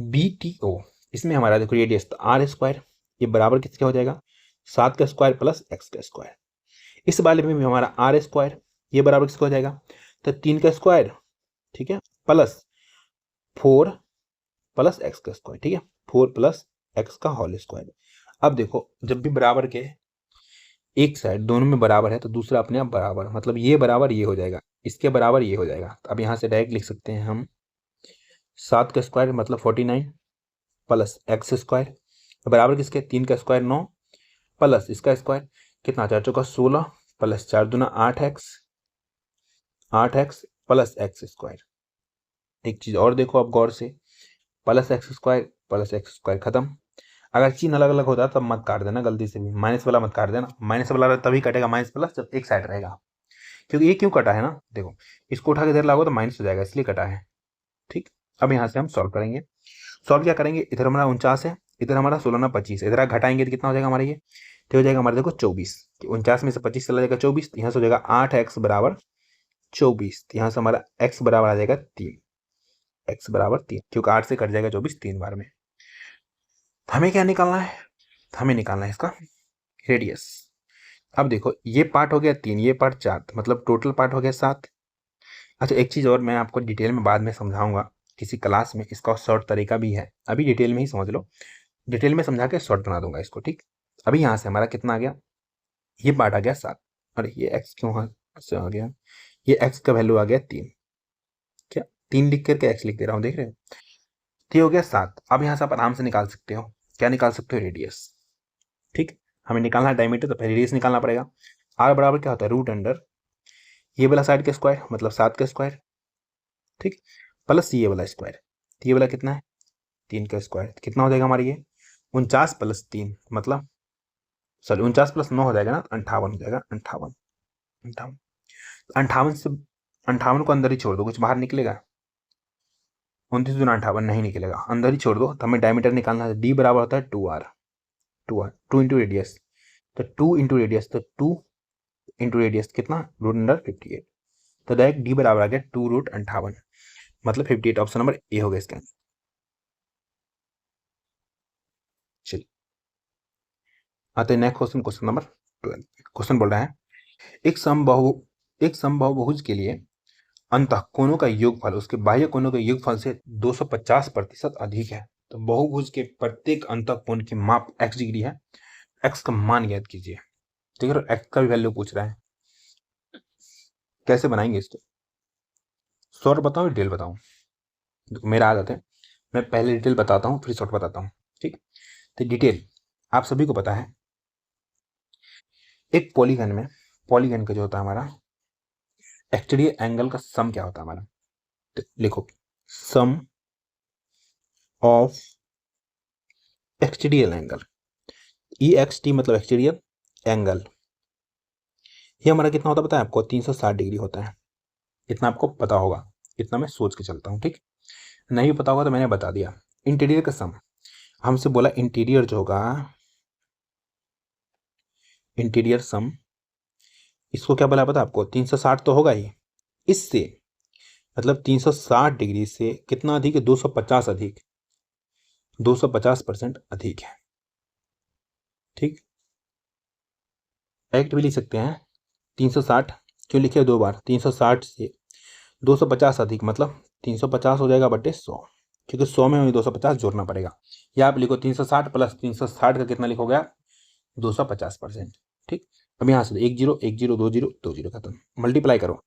बी टी ओ, इसमें हमारा देखो रेडियस तो आर स्क्वायर, ये बराबर किसका हो जाएगा, 7 का स्क्वायर प्लस एक्स का स्क्वायर। इस वाले में भी हमारा आर स्क्वायर, ये बराबर किसका हो जाएगा, तो 3 का स्क्वायर, ठीक है, प्लस 4 प्लस एक्स का स्क्वायर, ठीक है, 4 प्लस एक्स का होल स्क्वायर। अब देखो जब भी बराबर के एक साइड दोनों में बराबर है तो दूसरा अपने आप बराबर, मतलब ये बराबर ये हो जाएगा, इसके बराबर ये हो जाएगा। तो अब यहाँ से डायरेक्ट लिख सकते हैं हम 7 का स्क्वायर मतलब 49 प्लस एक्स स्क्वायर बराबर किसके, 3 का स्क्वायर 9 प्लस इसका स्क्वायर कितना, 4 चौका 16 प्लस 4 दूना 8x प्लस एक्स स्क्वायर। एक चीज और देखो अब गौर से, प्लस एक्स स्क्वायर खत्म। अगर चिन्ह अलग अलग होता तब मत काट देना गलती से भी, माइनस वाला मत काट देना, माइनस वाला तभी कटेगा माइनस प्लस जब एक साइड रहेगा। क्योंकि ये क्यों कटा है ना, देखो इसको उठा के इधर लागो तो माइनस हो जाएगा, इसलिए कटा है। ठीक, अब यहाँ से हम सॉल्व करेंगे। सॉल्व क्या करेंगे, इधर हमारा 49 है, इधर हमारा 16 ना 25, इधर घटाएंगे तो कितना हो जाएगा हमारा, ये तो हो जाएगा हमारे देखो 24। 49 में से 25 चला जाएगा 24, तो यहाँ से हो जाएगा 8x बराबर 24, तो यहाँ से हमारा x बराबर आ जाएगा 3, x बराबर 3, क्योंकि 8 से कट जाएगा 24 3 बार में। हमें क्या निकालना है, हमें निकालना है इसका रेडियस। अब देखो ये पार्ट हो गया 3, ये पार्ट 4, मतलब टोटल पार्ट हो गया 7। अच्छा एक चीज़ और मैं आपको डिटेल में बाद में समझाऊंगा किसी क्लास में, इसका शॉर्ट तरीका भी है, अभी डिटेल में ही समझ लो, डिटेल में समझा के शॉर्ट बना दूंगा इसको। ठीक, अभी यहाँ से हमारा कितना आ गया, ये पार्ट आ गया 7, और ये एक्स क्यों से आ गया, ये एक्स का वैल्यू आ गया 3, क्या 3 लिख करके एक्स लिख दे रहा हूँ, देख रहे हो, तो ये हो गया 7। अब यहाँ से आप आराम से निकाल सकते हो, क्या निकाल सकते हो, रेडियस। ठीक, हमें निकालना है डायमीटर तो पहले रेडियस निकालना पड़ेगा। आर बराबर क्या होता है, रूट अंडर ये वाला साइड का स्क्वायर मतलब 7 का स्क्वायर, ठीक, प्लस ये वाला स्क्वायर, तो ये वाला कितना है 3 का स्क्वायर, कितना हो जाएगा हमारी ये 49 प्लस 3 मतलब सॉरी 49 प्लस 9 हो जाएगा ना, 58 हो जाएगा, 58 58 58 से 58 को अंदर ही छोड़ दो, कुछ बाहर निकलेगा, 29 नहीं निकलेगा, अंदर ही छोड़ दो। तो हमें डायमीटर निकालना है, डी बराबर होता है 2r, 2 इंटू रेडियस, तो 2 इंटू रेडियस, तो 2 इंटू रेडियस कितना, रूट अंडर 58, तो डायरेक्ट डी बराबर आ गया 2 रूट 58, मतलब 58, ऑप्शन नंबर ए हो गया इसका। चलिए आते हैं next question, question number 12। Question बोल रहा है एक समबाहु के लिए अंतः कोणों का योगफल उसके बाह्य कोणों के योगफल से 250% अधिक है। तो बहुभुज के प्रत्येक अंतः कोण की माप x डिग्री है, x का मान ज्ञात कीजिए। ठीक है, x का भी वैल्यू पूछ रहा है, कैसे बनाएंगे इसको, शॉर्ट बताऊं डिटेल बताऊं, मेरा आदत है मैं पहले डिटेल बताता हूँ फिर शॉर्ट बताता हूँ। ठीक, तो डिटेल आप सभी को पता है, एक पॉलीगन में, पॉलीगन का जो होता है हमारा एक्सटीरियर एंगल का सम क्या होता है हमारा, तो लिखो sum of exterior angle, E X T मतलब एक्सटीरियर एंगल, ये हमारा कितना होता है पता है आपको, 360 डिग्री होता है, इतना आपको पता होगा, इतना मैं सोच के चलता हूँ। ठीक, नहीं पता होगा तो मैंने बता दिया। इंटीरियर का सम हमसे बोला, इंटीरियर जो होगा इंटीरियर सम, इसको क्या बोला पता आपको, 360 तो होगा ही, इससे मतलब 360 डिग्री से कितना अधिक है, 250 अधिक, 250% अधिक है। ठीक, डायरेक्ट भी लिख सकते हैं 360, क्यों लिखे दो बार, 360 से 250 अधिक मतलब 350 हो जाएगा बटे 100, क्योंकि 100 में हमें 250 जोड़ना पड़ेगा, या आप लिखो 360 प्लस 360 का कितना लिखोगे आप, 250%। ठीक, अब यहाँ से 1 0 1 0 2 0 2 0 खत्म, मल्टीप्लाई करो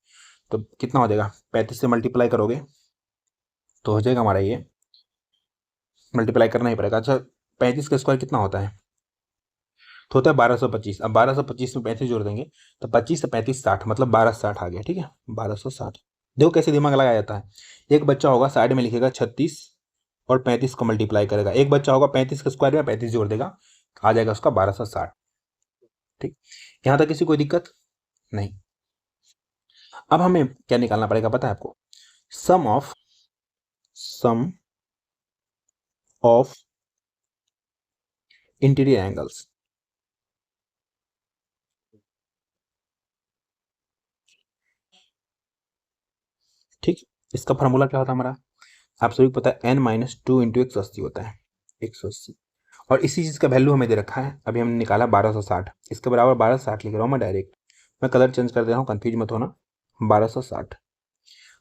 तो कितना हो जाएगा, 35 से मल्टीप्लाई करोगे तो हो जाएगा हमारा ये, मल्टीप्लाई करना ही पड़ेगा। अच्छा 35 का स्क्वायर कितना होता है, तो होता है 1225। अब 1225 में 35 जोड़ देंगे तो 25 से 35 60, मतलब 1260 आ गया। ठीक है, 1260। देखो कैसे दिमाग लगाया जाता है। एक बच्चा होगा साइड में लिखेगा 36 और 35 को मल्टीप्लाई करेगा। एक बच्चा होगा 35 के स्क्वायर में 35 जोड़ देगा, आ जाएगा उसका 1260। ठीक, यहाँ तक किसी कोई दिक्कत नहीं। अब हमें क्या निकालना पड़ेगा पता है आपको? सम ऑफ इंटीरियर एंगल्स। ठीक, इसका फार्मूला क्या होता है हमारा? आप सभी को पता है n-2 इंटू 180 होता है, 180। और इसी चीज़ का वैल्यू हमें दे रखा है, अभी हमने निकाला 1260, इसके बराबर 1260 लिख रहा हूँ मैं डायरेक्ट। मैं कलर चेंज कर दे रहा हूँ, कंफ्यूज मत होना। 1260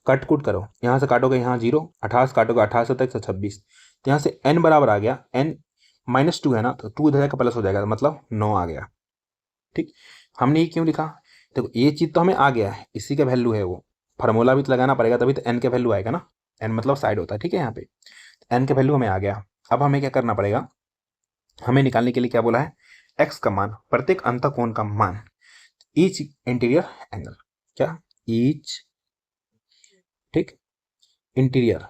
कट कुट करो, यहाँ से काटोगे यहाँ 0, 28 काटोगे 28 होता है 126। तो यहाँ से n बराबर आ गया, n-2 है ना, तो 2 इधर का प्लस हो जाएगा, मतलब 9 आ गया। ठीक, हमने ये क्यों लिखा? देखो ये चीज़ तो हमें आ गया है, इसी का वैल्यू है वो। फार्मूला भी तो लगाना पड़ेगा, तभी तो n का वैल्यू आएगा ना। n मतलब साइड होता है, ठीक है। यहाँ पे n का वैल्यू हमें आ गया। अब हमें क्या करना पड़ेगा? हमें निकालने के लिए क्या बोला है? x का मान, प्रत्येक अंतःकोण का मान, ईच इंटीरियर एंगल। क्या? ईच, ठीक, इंटीरियर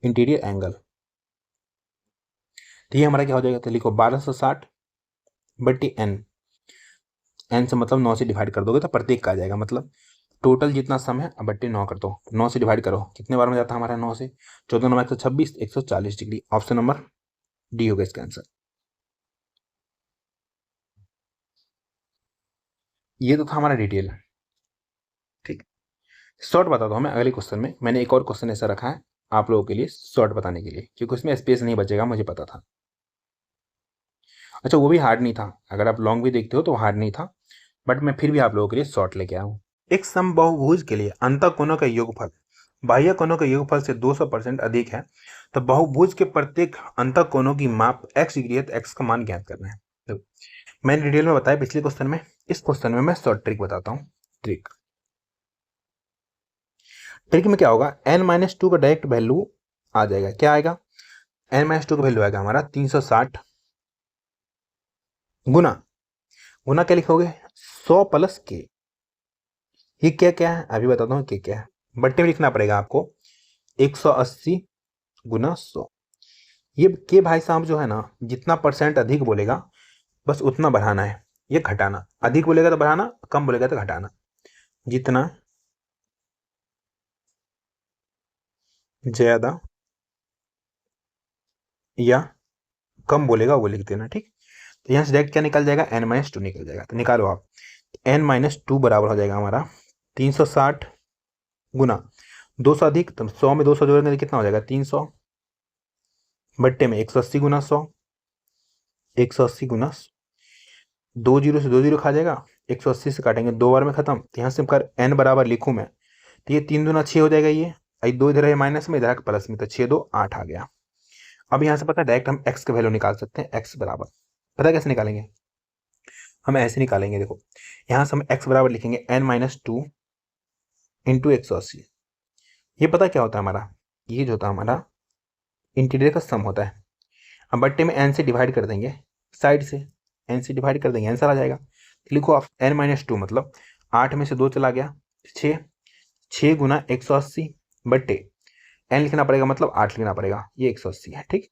इंटीरियर एंगल। तो ये हमारा क्या हो जाएगा? तो लिखो 1260 बट्टी n। n से मतलब 9 से डिवाइड कर दोगे तो प्रत्येक का आ जाएगा, मतलब टोटल जितना सम है, अब बट्टे 9 कर दो। 9 से डिवाइड करो, कितने बार में जाता है हमारा? 9 से 14 number 126, 140 degree. Option number D होगा इसका आंसर। ये तो था हमारा डिटेल। ठीक, शॉर्ट बताता हूँ मैं अगले क्वेश्चन में। मैंने एक और क्वेश्चन ऐसा रखा है आप लोगों के लिए शॉर्ट बताने के लिए, क्योंकि उसमें स्पेस नहीं बचेगा, मुझे पता था। अच्छा, वो भी हार्ड नहीं था, अगर आप लॉन्ग भी देखते हो तो हार्ड नहीं था, बट मैं फिर भी आप लोगों के लिए शॉर्ट लेके आया हूँ। एक समबाहुभुज के लिए अंतःकोणों का योगफल बाह्य कोणों के योगफल से 200% अधिक है, तो बहुभुज के प्रत्येक अंतःकोणों की माप x डिग्री है, तो x का मान ज्ञात करना है। तो मैंने डिटेल में बताया पिछले क्वेश्चन में, इस क्वेश्चन में मैं शॉर्ट ट्रिक बताता हूँ। ट्रिक में क्या होगा? n-2 का डायरेक्ट वैल्यू आ जाएगा। क्या आएगा? n-2 का वैल्यू आएगा हमारा 360 गुना, गुना क्या लिखोगे? 100 प्लस के। ये क्या क्या है अभी बताता हूँ, क्या क्या है। बट्टे में लिखना पड़ेगा आपको 180 गुना 100। ये के भाई साहब जो है ना, जितना परसेंट अधिक बोलेगा बस उतना बढ़ाना है, ये घटाना। अधिक बोलेगा तो बढ़ाना, कम बोलेगा तो घटाना। जितना ज्यादा या कम बोलेगा वो लिख देना। ठीक, तो यहाँ से डायरेक्ट क्या निकल जाएगा? n-2 निकल जाएगा। तो निकालो आप, n-2 बराबर हो जाएगा हमारा 360 गुना 200 अधिक, तो 100 में 200 जोड़ेंगे तो कितना हो जाएगा? 300 बट्टे में 180 गुना 100, 180 गुना 2 जीरो से 2 जीरो खा जाएगा, 180 से काटेंगे 2 बार में खत्म। तो यहाँ से कर n बराबर लिखूँ मैं, तो ये 3 दूना 6 हो जाएगा। ये 2 इधर है माइनस में, इधर है प्लस में, तो 6 2 8 आ गया। अब यहाँ से पता है डायरेक्ट हम x का वैल्यू निकाल सकते हैं। x बराबर पता है कैसे निकालेंगे? हम ऐसे निकालेंगे, देखो यहाँ से हम x बराबर लिखेंगे n-2 इंटू 180। ये पता क्या होता है हमारा? ये जो होता है हमारा इंटीरियर का सम होता है। अब बट्टे में n से डिवाइड कर देंगे, साइड से n से डिवाइड कर देंगे, आंसर आ जाएगा। लिखो आप n-2 मतलब 8 में से 2 चला गया, 6, 6 गुना 180 बट्टे n लिखना पड़ेगा, मतलब 8 लिखना पड़ेगा, ये 180 है। ठीक,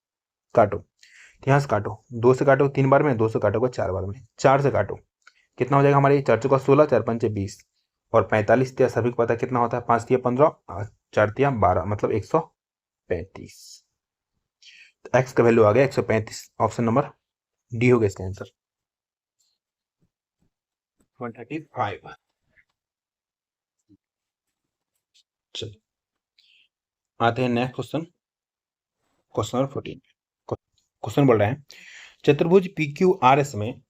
काटो, तो यहाँ से काटो, 2 से काटो 3 बार में, 2 से काटोगे 4 बार में, 4 से काटो कितना हो जाएगा हमारे? 4 चौका 16, 4 पंचे 20 और 45 तिया सभी को पता है कितना होता है? 5 तिया 15 और 4 तिया 12, मतलब 135। तो x का वैल्यू आ गया 135। ऑप्शन नंबर डी हो गया इसका आंसर। 135। चलिए आते हैं next question, question number 14। Question बोल रहे हैं चतुर्भुज पी क्यू आर एस में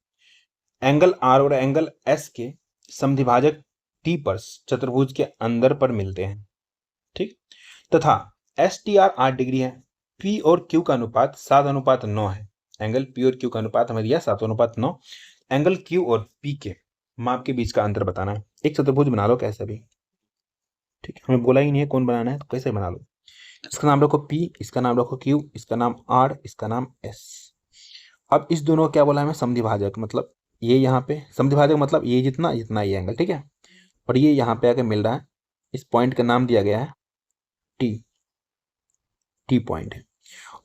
एंगल आर और एंगल एस के समद्विभाजक टी पर चतुर्भुज के अंदर पर मिलते हैं। ठीक, तथा एस टी आर 8 डिग्री है, पी और क्यू का अनुपात 7:9 है। एंगल पी और क्यू का अनुपात हमें दिया 7:9। एंगल क्यू और पी के माप के बीच का अंतर बताना है। एक चतुर्भुज बना लो कैसे भी। ठीक है, हमें बोला ही नहीं है कौन बनाना है, तो कैसे बना लो। इसका नाम रखो पी, इसका नाम रखो क्यू, इसका नाम आर, इसका नाम एस। अब इस दोनों को क्या बोला है हमें, समद्विभाजक, मतलब ये यहाँ पे समद्विभाजक मतलब ये जितना जितना ये एंगल, ठीक है। और ये यहाँ पे आके मिल रहा है, इस पॉइंट का नाम दिया गया है टी, टी पॉइंट है।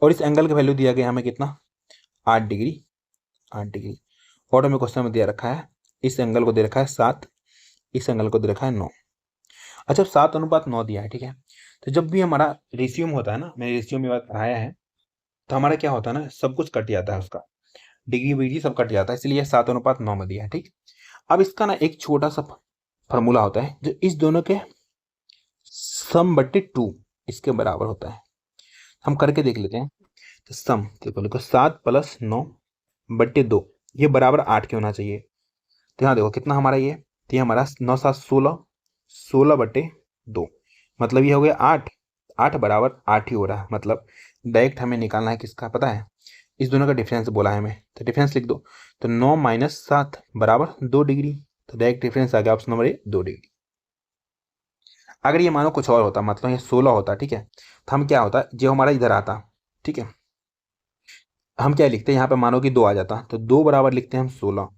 और इस एंगल का वैल्यू दिया गया हमें कितना, 8 डिग्री, 8 डिग्री। और हमें क्वेश्चन में दिया रखा है, इस एंगल को दे रखा है 7, इस एंगल को दे रखा है 9। अच्छा 7:9 दिया है, ठीक है। तो जब भी हमारा रेशियो में होता है ना, मैंने रेशियो में बात पढ़ाया है, तो हमारा क्या होता है ना, सब कुछ कट जाता है, उसका डिग्री विग्री सब कट जाता है, इसलिए 7:9 में दिया है, ठीक। अब इसका ना एक छोटा सा फॉर्मूला होता है जो इस दोनों के सम बट्टे 2 इसके बराबर होता है। हम करके देख लेते हैं। तो सम देखो 7+9/2 ये बराबर 8 के होना चाहिए। तो यहाँ देखो कितना हमारा ये, तो ये हमारा 9×7=16, 16/2, मतलब ये हो गया 8, 8 बराबर 8 ही हो रहा है। मतलब डायरेक्ट हमें निकालना है किसका, पता है, इस दोनों का डिफरेंस बोला है हमें, तो डिफरेंस लिख दो। तो 9 - 7 बराबर 2 डिग्री, तो डायरेक्ट डिफरेंस आ गया ऑप्शन नंबर ए 2 डिग्री। अगर ये मानो कुछ और होता, मतलब ये 16 होता, ठीक है, तो हम क्या होता, जो हमारा इधर आता, ठीक है, हम क्या लिखते हैं यहाँ पे, मानो कि 2 आ जाता, तो 2 बराबर लिखते हैं हम 16,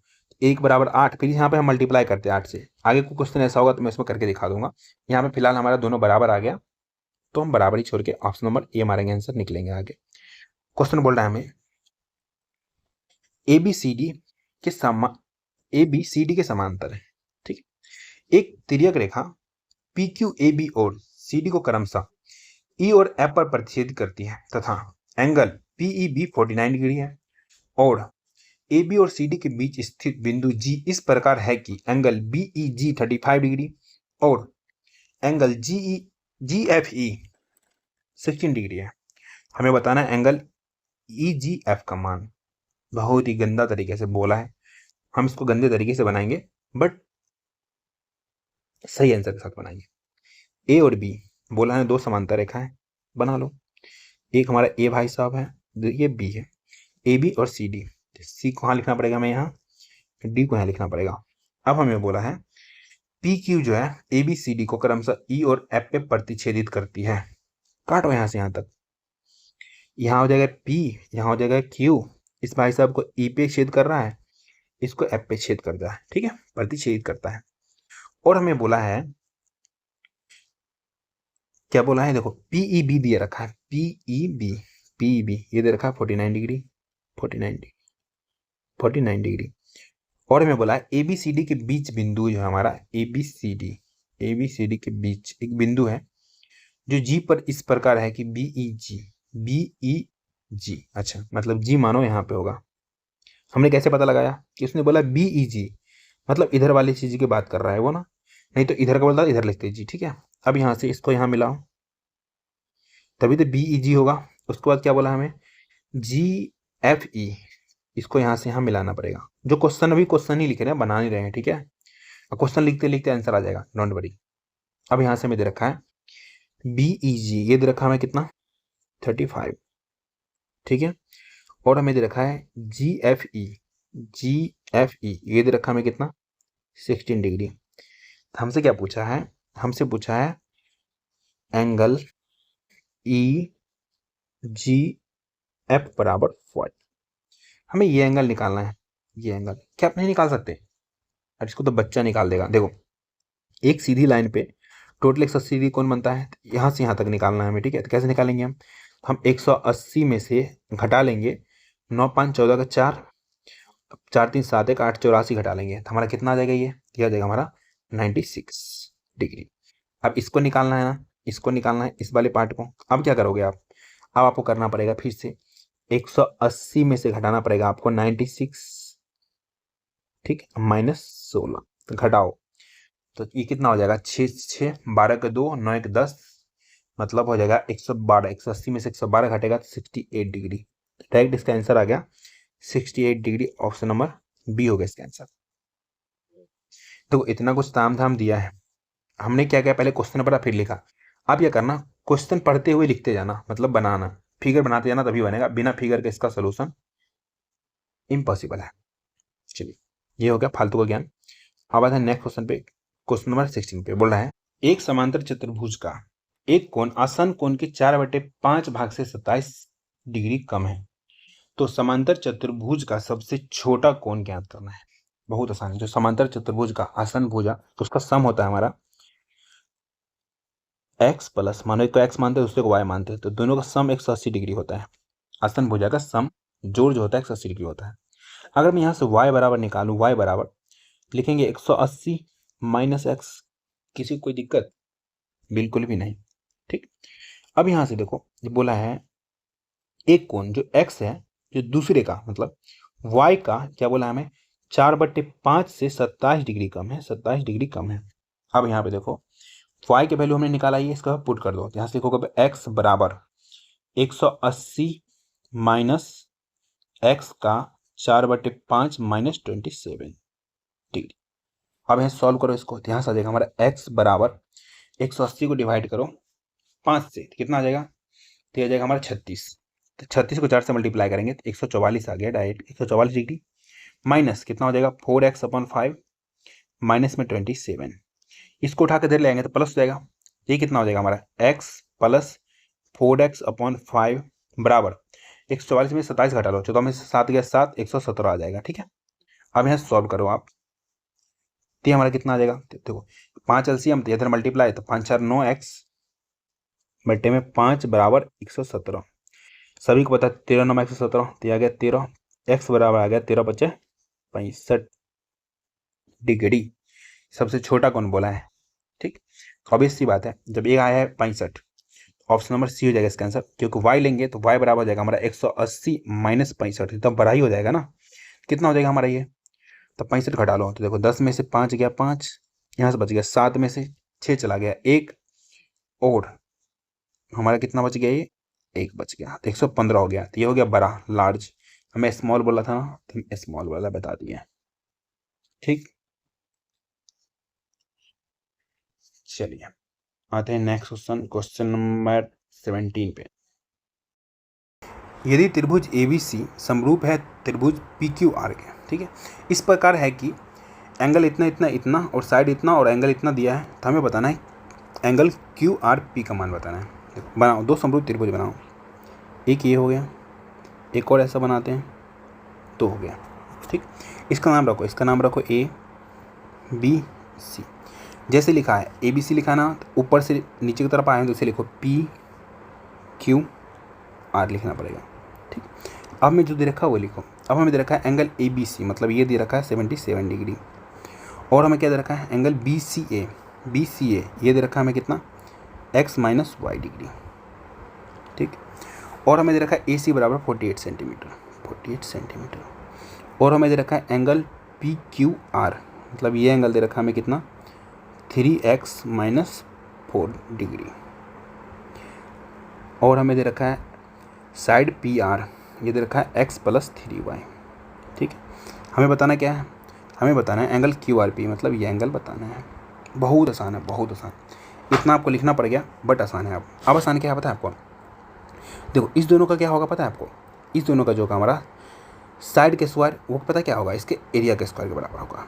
1 बराबर 8, फिर यहाँ पे हम मल्टीप्लाई करते हैं 8 से। आगे कोई क्वेश्चन ऐसा होगा तो मैं इसमें करके दिखा दूंगा। यहाँ पे फिलहाल हमारा दोनों बराबर आ गया, तो हम बराबर ही छोड़ के ऑप्शन नंबर ए मारेंगे, आंसर निकलेंगे आगे। क्वेश्चन बोल रहा है हमें ए बी सी डी के समांतर है, ठीक है। एक तिर्यक रेखा पी क्यू ए बी और सी डी को क्रमशः ई और एफ पर प्रतिच्छेद करती है तथा एंगल पीई बी 49 डिग्री है, और ए बी और सी डी के बीच स्थित बिंदु जी इस प्रकार है कि एंगल बीई जी 35 डिग्री और angle G F E 16 degree है। हमें बताना है एंगल ई जी एफ का मान। बहुत ही गंदा तरीके से बोला है, हम इसको गंदे तरीके से बनाएंगे, बट सही आंसर के साथ बनाएंगे। ए और बी बोला है, दो समांतर रेखा है, बना लो। एक हमारा ए भाई साहब है, ये बी है, ए बी और सी डी। सी को यहाँ लिखना पड़ेगा हमें, यहाँ डी को यहाँ लिखना पड़ेगा। अब हमें बोला है पी क्यू जो है ए बी सी डी को क्रमशः ई और एफ पे प्रतिच्छेदित करती है। काटो यहाँ से यहाँ तक, यहाँ हो जाएगा पी, यहाँ हो जाएगा क्यू, इस भाई साहब को ई पे छेद कर रहा है, इसको एफ पे छेद करता है, ठीक है, प्रतिच्छेदित करता है। और हमें बोला है, क्या बोला है, देखो पीई बी दिया रखा है, पीई बी ये दे रखा है 49 डिग्री, 49 डिग्री। और हमें बोला है ए बी सी डी के बीच बिंदु जो है हमारा, ए बी सी डी के बीच एक बिंदु है जो जी पर इस प्रकार है कि बीई जी, अच्छा मतलब जी मानो यहाँ पे होगा। हमने कैसे पता लगाया कि उसने बोला बीई जी, मतलब इधर वाली चीज की बात कर रहा है वो ना, नहीं तो इधर का बोलता इधर लिखते जी, ठीक है। अब यहाँ से इसको यहाँ मिलाओ, तभी तो बीई जी होगा। उसके बाद क्या बोला हमें, जी एफ ई, इसको यहाँ से यहाँ मिलाना पड़ेगा। जो क्वेश्चन अभी क्वेश्चन ही लिख रहे हैं, बना नहीं रहे हैं, ठीक है। क्वेश्चन लिखते लिखते आंसर आ जाएगा, डोंट वरी। अब यहाँ से हमें दे रखा है बीई जी, ये दे रखा है हमें कितना 35, ठीक है। और हमें दे रखा है जी एफ ई ये दे रखा है हमें कितना 16 डिग्री। हमसे क्या पूछा है, हमसे पूछा है एंगल ई जी एफ बराबर 40। हमें ये एंगल निकालना है, ये एंगल क्या आप नहीं निकाल सकते, और इसको तो बच्चा निकाल देगा। देखो एक सीधी लाइन पे टोटल 180 डिग्री कौन बनता है, यहाँ से यहाँ तक निकालना है हमें, ठीक है। तो कैसे निकालेंगे हम 180 में से घटा लेंगे 9 5 14 का 4, 4 3 7 1 8 84 घटा लेंगे, तो हमारा कितना आ जाएगा, ये आ जाएगा हमारा 96 डिग्री। अब इसको निकालना है ना, इसको निकालना है इस वाले पार्ट को। अब क्या करोगे आप, अब आपको करना पड़ेगा फिर से 180 में से घटाना पड़ेगा आपको 96, ठीक, -16, तो घटाओ, तो ये कितना हो जाएगा 6 6 12 के 2 9 1 10, मतलब हो जाएगा 112। 180 में से 112 घटेगा तो 68 डिग्री। डायरेक्ट इसका आंसर आ गया 68 डिग्री, ऑप्शन नंबर बी हो गया इसका आंसर। तो इतना कुछ ताम झाम दिया है, हमने क्या किया, पहले क्वेश्चन पढ़ा फिर लिखा। आप क्या करना, क्वेश्चन पढ़ते हुए लिखते जाना, मतलब बनाना, फिगर बनाते जाना तभी बनेगा, बिना फिगर के इसका सोल्यूशन इम्पॉसिबल है। चलिए ये हो गया फालतू का ज्ञान। अब आता है नेक्स्ट क्वेश्चन पे, क्वेश्चन नंबर 16 पे बोल रहा है एक समांतर चतुर्भुज का एक कोण आसन कोण के 4/5 भाग से 27 डिग्री कम है, तो समांतर चतुर्भुज का सबसे छोटा कोण ज्ञात करना है। बहुत आसान है। जो समांतर चतुर्भुज का आसन भुजा तो उसका सम होता है हमारा x प्लस, मानो एक को x मानते हैं दूसरे को y मानते हैं, तो दोनों का सम 180 डिग्री होता है। आसन भुजा का सम जोड़ जो होता है 180 डिग्री होता है। अगर मैं यहाँ से y बराबर निकालूं, y बराबर लिखेंगे 180 माइनस x, किसी को कोई दिक्कत? बिल्कुल भी नहीं। ठीक, अब यहाँ से देखो ये बोला है एक कोण जो x है, जो दूसरे का मतलब y का क्या बोला हमें, 4/5 से 27 डिग्री कम है, 27 डिग्री कम है। अब यहाँ पे देखो y के वैल्यू हमने निकाला है, इसका पुट कर दो। यहाँ से लिखोगे x बराबर 180 माइनस x का 4/5 माइनस 27 डिग्री। अब यहाँ सॉल्व करो इसको, यहाँ से आ जाएगा हमारा x बराबर 180 को डिवाइड करो 5 से, कितना आ जाएगा? तो आ जाएगा हमारा 36। तो 36 को 4 से मल्टीप्लाई करेंगे तो 144 आ गया डायरेक्ट, 144 डिग्री। माइनस कितना हो जाएगा 4x/5 माइनस में 27, इसको उठा के इधर ले आएंगे तो प्लस हो जाएगा। ये कितना हो जाएगा हमारा x प्लस 4x/5 बराबर 144 में 27 घटा लो, 14 में से 7 गया 7, 117 आ जाएगा। ठीक है, अब यहाँ सॉल्व करो आप, तो हमारा कितना आ जाएगा? देखो 5 एलसीएम तो इधर मल्टीप्लाई, तो 5 4 9x बट्टे में 5 बराबर 117। सभी को पता है 13 9 117, तो आ गया 13, x बराबर आ गया 13 × 5 65 डिग्री। सबसे छोटा कौन बोला है? ठीक, ऑब्वियस सी बात है, जब ये आया है 65, ऑप्शन नंबर सी हो जाएगा इसका आंसर, क्योंकि y लेंगे तो y बराबर हो जाएगा हमारा 180 माइनस 65, तब बड़ा ही हो जाएगा ना। कितना हो जाएगा हमारा ये? तो 65 घटा लो, तो देखो 10 में से 5 गया 5, यहाँ से बच गया 7 में से 6 चला गया 1, और हमारा कितना बच गया? ये 1 बच गया, तो 115 हो गया। तो ये हो गया बड़ा, लार्ज। हमें स्मॉल बोला था ना, तो स्मॉल वाला बता दिया। ठीक, चलिए आते हैं नेक्स्ट क्वेश्चन, क्वेश्चन नंबर 17 पे। यदि त्रिभुज ABC समरूप है त्रिभुज PQR के, ठीक है, इस प्रकार है कि एंगल इतना इतना इतना और साइड इतना और एंगल इतना दिया है, तो हमें बताना है एंगल QRP का मान बताना है। बनाओ, दो समरूप त्रिभुज बनाओ, एक ये हो गया, एक और ऐसा बनाते हैं, तो हो गया। ठीक, इसका नाम रखो, इसका नाम रखो ABC। जैसे लिखा है ABC लिखा ना, तो ऊपर से नीचे की तरफ आए तो इसे लिखो PQR लिखना पड़ेगा। ठीक, अब मैं जो दे रखा है वो लिखो। अब हमें दे रखा है एंगल ABC, मतलब ये दे रखा है 77 डिग्री, और हमें क्या दे रखा है एंगल BCA ये दे रखा है हमें कितना, x माइनस वाई डिग्री। ठीक, और हमें दे रखा है AC बराबर 48 सेंटीमीटर, और हमें दे रखा है एंगल PQR, मतलब ये एंगल दे रखा है हमें कितना, 3x माइनस 4 डिग्री, और हमें दे रखा है साइड PR, ये दे रखा है x प्लस 3y। ठीक है, हमें बताना क्या है, हमें बताना है एंगल QRP, मतलब ये एंगल बताना है। बहुत आसान है, बहुत आसान, इतना आपको लिखना पड़ गया, बट आसान है। अब आसान क्या है पता है आपको? देखो इस दोनों का क्या होगा पता है आपको? इस दोनों का जो का हमारा साइड के स्क्वायर, वो पता क्या होगा, इसके एरिया के स्क्वायर के बराबर होगा।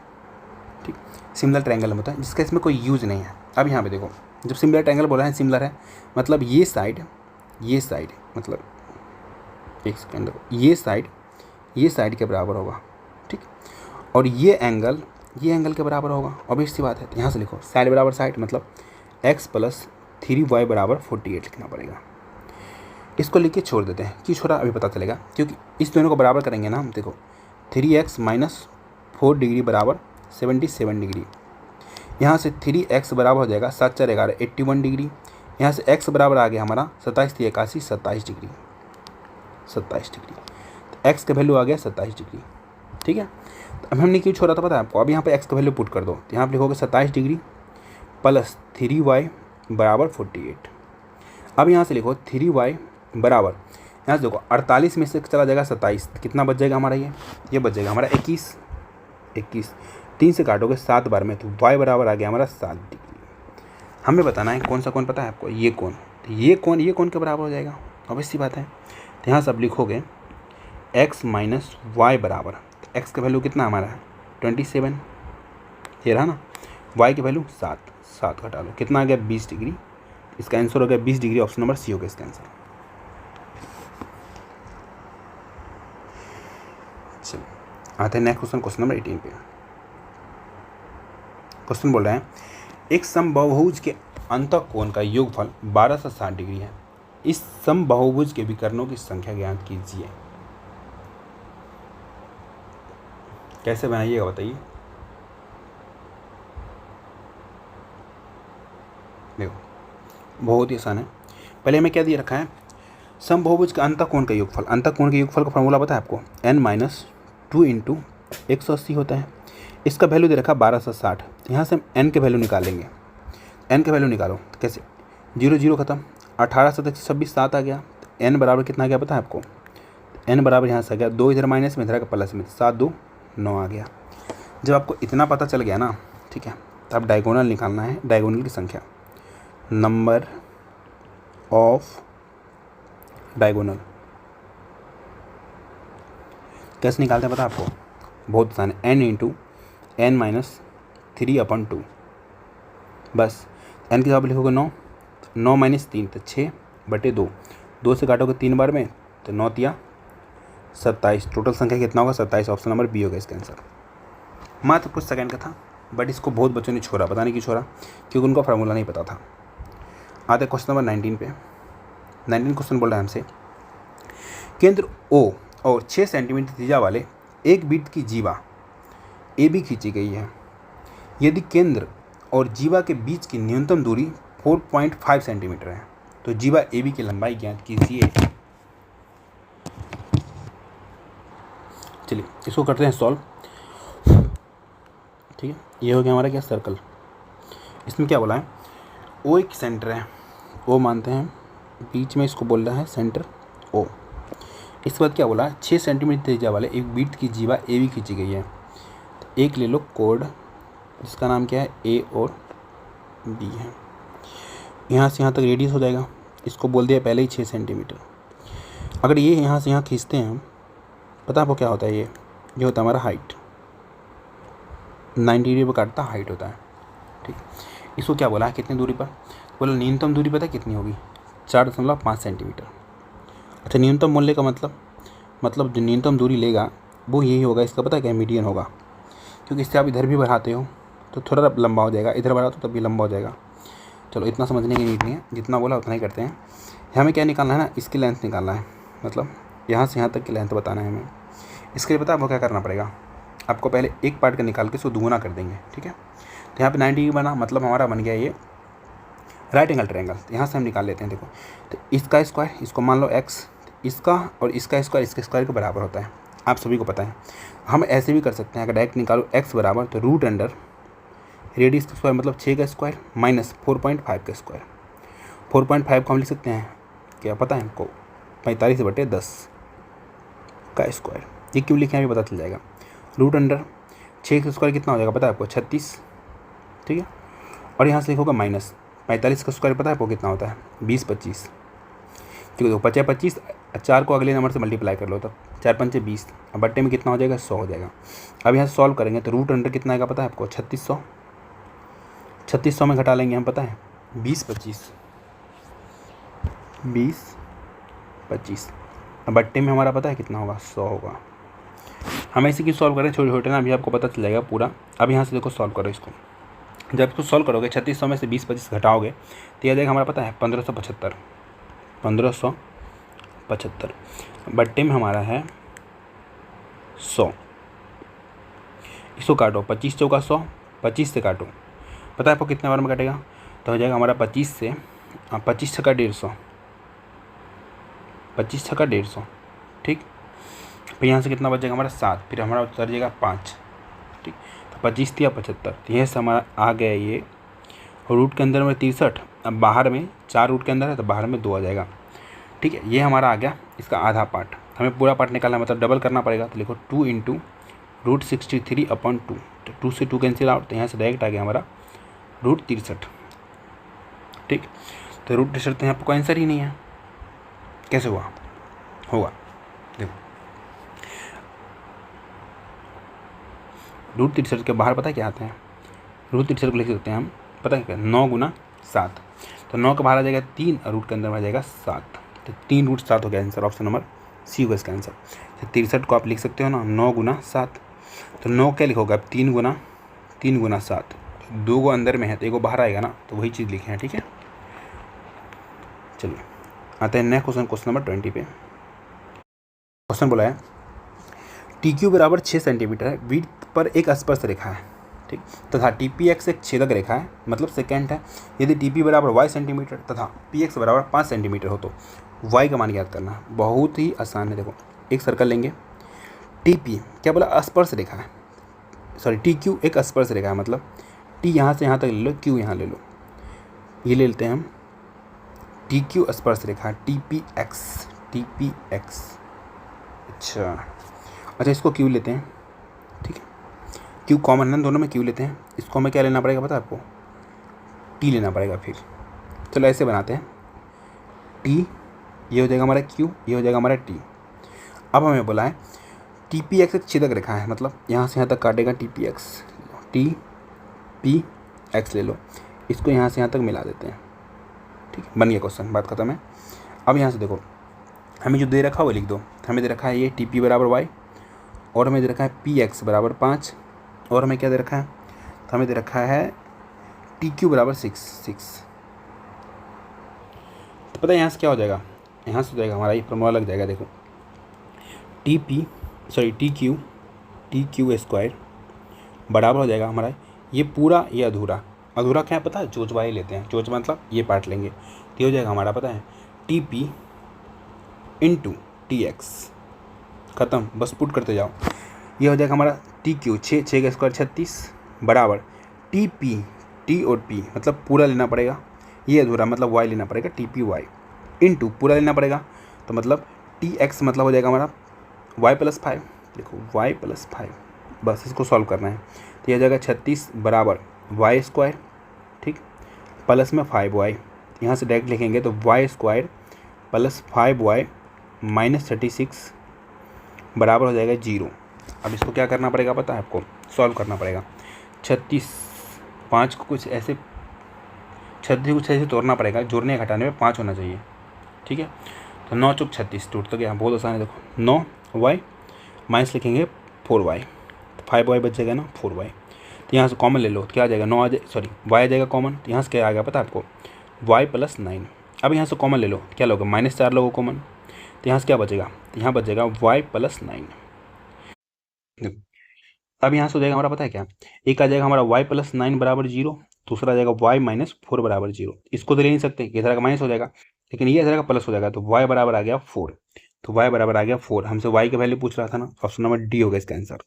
ठीक, सिमिलर ट्रायंगल होता है जिसका इसमें कोई यूज नहीं है। अब यहाँ पे देखो, जब सिमिलर ट्रायंगल बोला है, सिमिलर है मतलब ये साइड मतलब एक सेकेंड, देखो ये साइड के बराबर होगा। ठीक, और ये एंगल के बराबर होगा, ऑब्वियस सी बात है। तो यहाँ से लिखो साइड बराबर साइड, मतलब x प्लस 3y बराबर 48 लिखना पड़ेगा। इसको लिख के छोड़ देते हैं, क्यों छोड़ा अभी पता चलेगा, क्योंकि इस दोनों को बराबर करेंगे ना हम। देखो 3x माइनस 4 डिग्री बराबर 77 डिग्री, यहाँ से 3x बराबर हो जाएगा 7 4 11 81 डिग्री, यहाँ से x बराबर आ गया हमारा 27 3 81 27 डिग्री, तो x का वैल्यू आ गया 27 डिग्री। ठीक है, तो अब हमने क्यों छोड़ा था पता है आपको? अब यहाँ पे x का वैल्यू पुट कर दो, तो यहाँ पे लिखोगे 27 डिग्री प्लस 3y बराबर 48। अब यहाँ से लिखो 3y बराबर, यहाँ से देखो 48 में से चला जाएगा 27, कितना बच जाएगा हमारा, ये बच जाएगा हमारा 21। 3 से काटोगे 7 बार में, तो y बराबर आ गया हमारा 7 डिग्री। हमें बताना है कौन सा कौन पता है आपको, ये कौन, तो ये कौन के बराबर हो जाएगा, ऑब्वियस सी बात है। तो यहाँ सब लिखोगे x माइनस वाई बराबर, तो x का वैल्यू कितना हमारा है 27, ये रहा ना, y की वैल्यू 7 घटा लो, कितना आ गया 20 डिग्री। इसका आंसर हो गया 20 डिग्री, ऑप्शन नंबर सी हो गया इसका आंसर। आते हैं नेक्स्ट क्वेश्चन, क्वेश्चन नंबर 18 पे। क्वेश्चन बोल रहे हैं एक समबाहुभुज के अंतःकोण का योगफल 12 से 60 डिग्री है। इस समबाहुभुज के विकर्णों की संख्या ज्ञात कीजिए। कैसे बनाइएगा बताइए। देखो बहुत ही आसान है। पहले हमें क्या दिया रखा है, समबाहुभुज के अंतःकोण का योगफल। अंतःकोण के योगफल का फॉर्मूला पता है आपको, n-2 इंटू 180 होता है। इसका वैल्यू दे रखा 12 से 60। यहाँ से हम n के वैल्यू निकालेंगे। n के वैल्यू निकालो कैसे, 0 0 खत्म, 18 से 26 7 आ गया। n बराबर कितना आ गया पता है आपको, n बराबर यहाँ से आ गया 2 इधर माइनस में, इधर का प्लस में, 7 2 9 आ गया। जब आपको इतना पता चल गया ना, ठीक है, तो आप डायगोनल निकालना है, डायगोनल की संख्या, नंबर ऑफ डायगोनल। कैसे निकालते हैं पता है आपको, बहुत आसान है, n इंटू n-3/2। बस n की जगह लिखोगे 9, 9 - 3 तो 6/2, 2 से काटोगे 3 बार में तो 9 तिया 27। टोटल संख्या कितना होगा 27। ऑप्शन नंबर बी होगा इसका आंसर। मात्र कुछ सेकंड का था, बट इसको बहुत बच्चों ने छोड़ा। पता नहीं क्यों छोड़ा, क्योंकि उनका फार्मूला नहीं पता था। आते क्वेश्चन नंबर 19 पे। 19 क्वेश्चन बोल रहा है हमसे, केंद्र O और 6 सेंटीमीटर त्रिज्या वाले एक वृत्त की जीवा AB खींची गई है। यदि केंद्र और जीवा के बीच की न्यूनतम दूरी 4.5 सेंटीमीटर है तो जीवा AB की लंबाई ज्ञात कीजिए। चलिए इसको करते हैं सॉल्व। ठीक है, ये हो गया हमारा क्या, सर्कल। इसमें क्या बोला है, O एक सेंटर है, O मानते हैं, बीच में इसको बोल रहा है सेंटर O। इसके बाद क्या बोला, 6 सेंटीमीटर त्रिज्या वाले एक वृत्त की जीवा AB खींची गई है। तो एक ले लो कोड, जिसका नाम क्या है A और B है। यहाँ से यहाँ तक रेडियस हो जाएगा, इसको बोल दिया पहले ही 6 सेंटीमीटर। अगर ये यहाँ से यहाँ खींचते हैं हम, पता है आपको क्या होता है, ये होता है हमारा हाइट, 90 डिग्री पर काटता हाइट होता है। ठीक, इसको क्या बोला है, कितनी दूरी पर बोला, न्यूनतम दूरी पता है कितनी होगी, 4.5 सेंटीमीटर। अच्छा, न्यूनतम मूल्य का मतलब जो न्यूनतम दूरी लेगा वो यही होगा, इसका पता है क्या, मीडियन होगा। क्योंकि इससे आप इधर भी बढ़ाते हो तो थोड़ा लंबा हो जाएगा, इधर बढ़ाओ तो तब भी लंबा हो जाएगा। चलो इतना समझने की नीड नहीं है, जितना बोला उतना ही करते हैं। हमें क्या निकालना है ना, इसकी लेंथ निकालना है, मतलब यहाँ से यहाँ तक की लेंथ बताना है हमें। इसके लिए पता है आपको क्या करना पड़ेगा, आपको पहले एक पार्ट का निकाल के इसको दुगुना कर देंगे। ठीक है, तो यहाँ पे 90 डिग्री बना, मतलब हमारा बन गया ये राइट एंगल ट्रायंगल। यहाँ से हम निकाल लेते हैं। देखो, तो इसका स्क्वायर, इसको मान लो x, इसका और इसका स्क्वायर इसके स्क्वायर के बराबर होता है, आप सभी को पता है। हम ऐसे भी कर सकते हैं, अगर डायरेक्ट निकालो x बराबर, तो रूट अंडर रेडियस का स्क्वायर मतलब 6 का स्क्वायर माइनस 4.5 का स्क्वायर। 4.5 को हम लिख सकते हैं, क्या पता है हमको, 45/10 का स्क्वायर। ये क्यों लिखे हैं अभी पता चल जाएगा। रूट अंडर 6 का स्क्वायर कितना हो जाएगा पता है आपको, 36। ठीक है, और यहाँ से लिखोगा माइनस 45 का स्क्वायर, पता है आपको कितना होता है, 20/25। क्योंकि देखो 50/25, 4 को अगले नंबर से मल्टीप्लाई कर लो, तब 4×5 = 20, अब बट्टे में कितना हो जाएगा, 100 हो जाएगा। अब यहाँ से सॉल्व करेंगे तो रूट अंडर कितना आएगा पता है आपको, 3600। 3600 में घटा लेंगे हम, पता है 20/25, 20/25, अब बट्टे में हमारा पता है कितना होगा, 100 होगा। हम ऐसे की सॉल्व करें छोटे छोटे ना, अभी आपको पता चल जाएगा पूरा। अब यहाँ से देखो सॉल्व करो इसको, जब इसको सॉल्व करोगे 3600 में से 20/25 घटाओगे तो यह देगा हमारा पता है 1575। 1575 बट्टे में हमारा है 100। इसको काटो, 25 चौका 100, 25 से काटो, पता है आपको कितने बार में कटेगा, तो हो जाएगा हमारा 25 से 25 छक्का 150, 25 छक्का 150। ठीक, फिर यहाँ से कितना बच जाएगा हमारा 7, फिर हमारा उतर जाएगा 5। ठीक, तो 25 या 75, तो यह से हमारा आ गया ये। रूट के अंदर में 63, अब बाहर में 4 रूट के अंदर है तो बाहर में 2 आ जाएगा। ठीक है, ये हमारा आ गया इसका आधा पार्ट। हमें पूरा पार्ट निकालना मतलब डबल करना पड़ेगा, तो लिखो 2 × √63/2। तो 2 से 2 कैंसिल आउट, तो यहाँ से डायरेक्ट आ गया हमारा √63। ठीक, तो √63 तो यहाँ पर कोई आंसर ही नहीं है, कैसे हुआ, होगा देखो, √63 के बाहर पता है क्या आते हैं, √63 को लिख सकते हैं हम, पता है क्या, 9 × 7, तो 9 के बाहर आ जाएगा 3 और रूट के अंदर आ जाएगा 7, तो 3 √7 हो गया आंसर। ऑप्शन नंबर सी होगा इसका आंसर। तो 63 को आप लिख सकते हो ना 9 × 7। तो 9 क्या लिखोगे अब 3 गुना 7, 2 गो अंदर में है तो 1 बाहर आएगा ना, तो वही चीज़ लिखे हैं। ठीक है, चलिए आते हैं नेक्स्ट क्वेश्चन, क्वेश्चन नंबर 20 पे। क्वेश्चन बोला है टी क्यू बराबर 6 सेंटीमीटर है, विड्थ पर एक स्पर्श रेखा है, ठीक, तथा टी पी एक्स एक छेदक रेखा है, मतलब सेकेंड है। यदि टी पी बराबर वाई सेंटीमीटर तथा पी एक्स बराबर 5 सेंटीमीटर हो तो वाई का मान ज्ञात करना। बहुत ही आसान है। देखो एक सर्कल लेंगे, टी पी क्या बोला, स्पर्श रेखा है, सॉरी टी क्यू एक स्पर्श रेखा है, मतलब टी यहाँ से यहाँ तक ले लो, क्यू यहाँ ले लो, ये ले लेते हैं हम, टी क्यू स्पर्श रेखा, टी पी एक्स, अच्छा इसको क्यू लेते हैं, ठीक है, क्यू कॉमन है दोनों में, क्यू लेते हैं। इसको हमें क्या लेना पड़ेगा पता है आपको, टी लेना पड़ेगा। फिर चलो ऐसे बनाते हैं, टी ये हो जाएगा हमारा क्यू, ये हो जाएगा हमारा टी। अब हमें बोला है टी पी एक्स एक छेदक रेखा है, मतलब यहाँ से यहाँ तक काटेगा T P x, T P x ले लो, इसको यहाँ से यहाँ तक मिला देते हैं। ठीक है, बन गया क्वेश्चन, बात खत्म है। अब यहाँ से देखो हमें जो दे रखा है वो लिख दो। हमें दे रखा है ये टी पी बराबर वाई, और हमें दे रखा है पी एक्स बराबर 5, और हमें क्या दे रखा है, तो हमें दे रखा है टी क्यू बराबर 6। तो पता है यहाँ से क्या हो जाएगा, यहाँ से हो जाएगा हमारा ये फॉर्मूला लग जाएगा। देखो टी क्यू स्क्वायर बराबर हो जाएगा हमारा ये पूरा, ये अधूरा क्या है पता है, जोज वाई लेते हैं, जोज मतलब ये पार्ट लेंगे, तो ये हो जाएगा हमारा पता है T P into T x, ख़त्म, बस पुट करते जाओ। ये हो जाएगा हमारा टी क्यू 6 का स्क्वायर 36 बराबर टी पी, टी और पी मतलब पूरा लेना पड़ेगा, ये अधूरा मतलब वाई लेना पड़ेगा, टी पी वाई इंटू पूरा लेना पड़ेगा, तो मतलब टी एक्स मतलब हो जाएगा हमारा वाई प्लस 5। देखो वाई प्लस 5, बस इसको सॉल्व करना है। तो यह हो जाएगा 36 बराबर वाई स्क्वायर, ठीक, प्लस में 5y, यहाँ से डायरेक्ट लिखेंगे तो Y square plus 5y minus 36 बराबर हो जाएगा 0। अब इसको क्या करना पड़ेगा पता है आपको, सॉल्व करना पड़ेगा। 36 5 को कुछ ऐसे 36 कुछ ऐसे तोड़ना पड़ेगा, जोड़ने या घटाने में 5 होना चाहिए। ठीक है, तो 9 चौक 36 टूट तो गया, बहुत आसान है। देखो 9y माइनस लिखेंगे 4y, तो 5y बच जाएगा ना 4y, तो यहाँ से कॉमन ले लो, तो क्या आ जाएगा 9 आ जाए, सॉरी y आ जाएगा कॉमन, तो यहाँ से क्या आ गया पता है आपको, y प्लस 9। अब यहाँ से कॉमन ले लो, क्या लोगे -4 लोगों कॉमन, तो यहाँ से क्या बचेगा, तो यहाँ बच जाएगा y प्लस 9। अब यहाँ से हो जाएगा हमारा पता है क्या, एक आ जाएगा हमारा y प्लस 9 बराबर 0, दूसरा आ जाएगा y माइनस 4 बराबर 0। इसको तो ले नहीं सकते, ये तरह का माइनस हो जाएगा, लेकिन ये तरह का प्लस हो जाएगा, तो y बराबर आ गया 4, तो y बराबर आ गया 4। हमसे y की वैल्यू पूछ रहा था ना, ऑप्शन नंबर डी होगा इसका आंसर।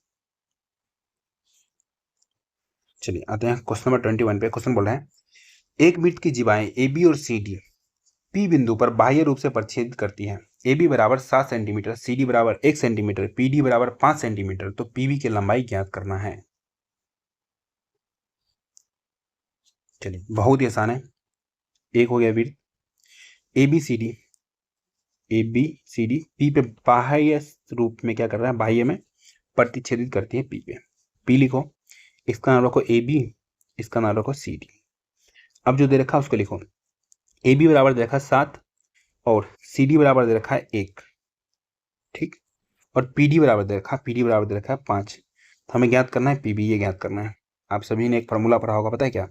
चलिए आते हैं क्वेश्चन नंबर 21 पे। क्वेश्चन बोल रहे हैं एक वृत्त की जीवाएं ए बी और सी डी पी बिंदु पर बाह्य रूप से परिच्छेद करती है। ए बी बराबर 7 सेंटीमीटर, सी डी बराबर 1 सेंटीमीटर, पी डी बराबर 5 सेंटीमीटर, तो पी बी की लंबाई ज्ञात करना है। चलिए बहुत ही आसान है। एक हो गया वृत्त A B C D P पे बाह्य रूप में क्या कर रहा है, बाह्य में प्रतिच्छेदित करती है पी पे। पी लिखो, इसका नाम रखो ए बी, इसका नाम रखो सी डी। अब जो दे रखा है उसको लिखो, ए बी बराबर दे रखा है 7 और सी डी बराबर दे रखा है 1, ठीक, और पी डी बराबर दे रखा है 5। तो हमें ज्ञात करना है पी बी, ये ज्ञात करना है। आप सभी ने एक फार्मूला पढ़ा होगा, पता है क्या,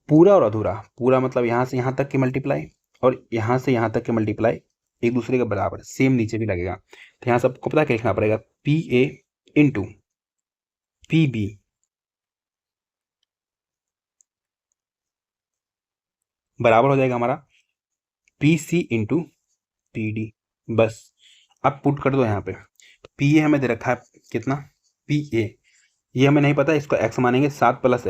पूरा और अधूरा। पूरा मतलब यहाँ से यहाँ तक की मल्टीप्लाई, और यहाँ से यहाँ तक के मल्टीप्लाई एक दूसरे के बराबर, सेम नीचे भी लगेगा। तो यहाँ सबको पता क्या लिखना पड़ेगा, P A into P B बराबर हो जाएगा हमारा P C into P D. बस अब पुट कर दो यहाँ पे। पी ए हमें दे रखा है कितना, पी ए ये हमें नहीं पता, इसको एक्स मानेंगे, 7 प्लस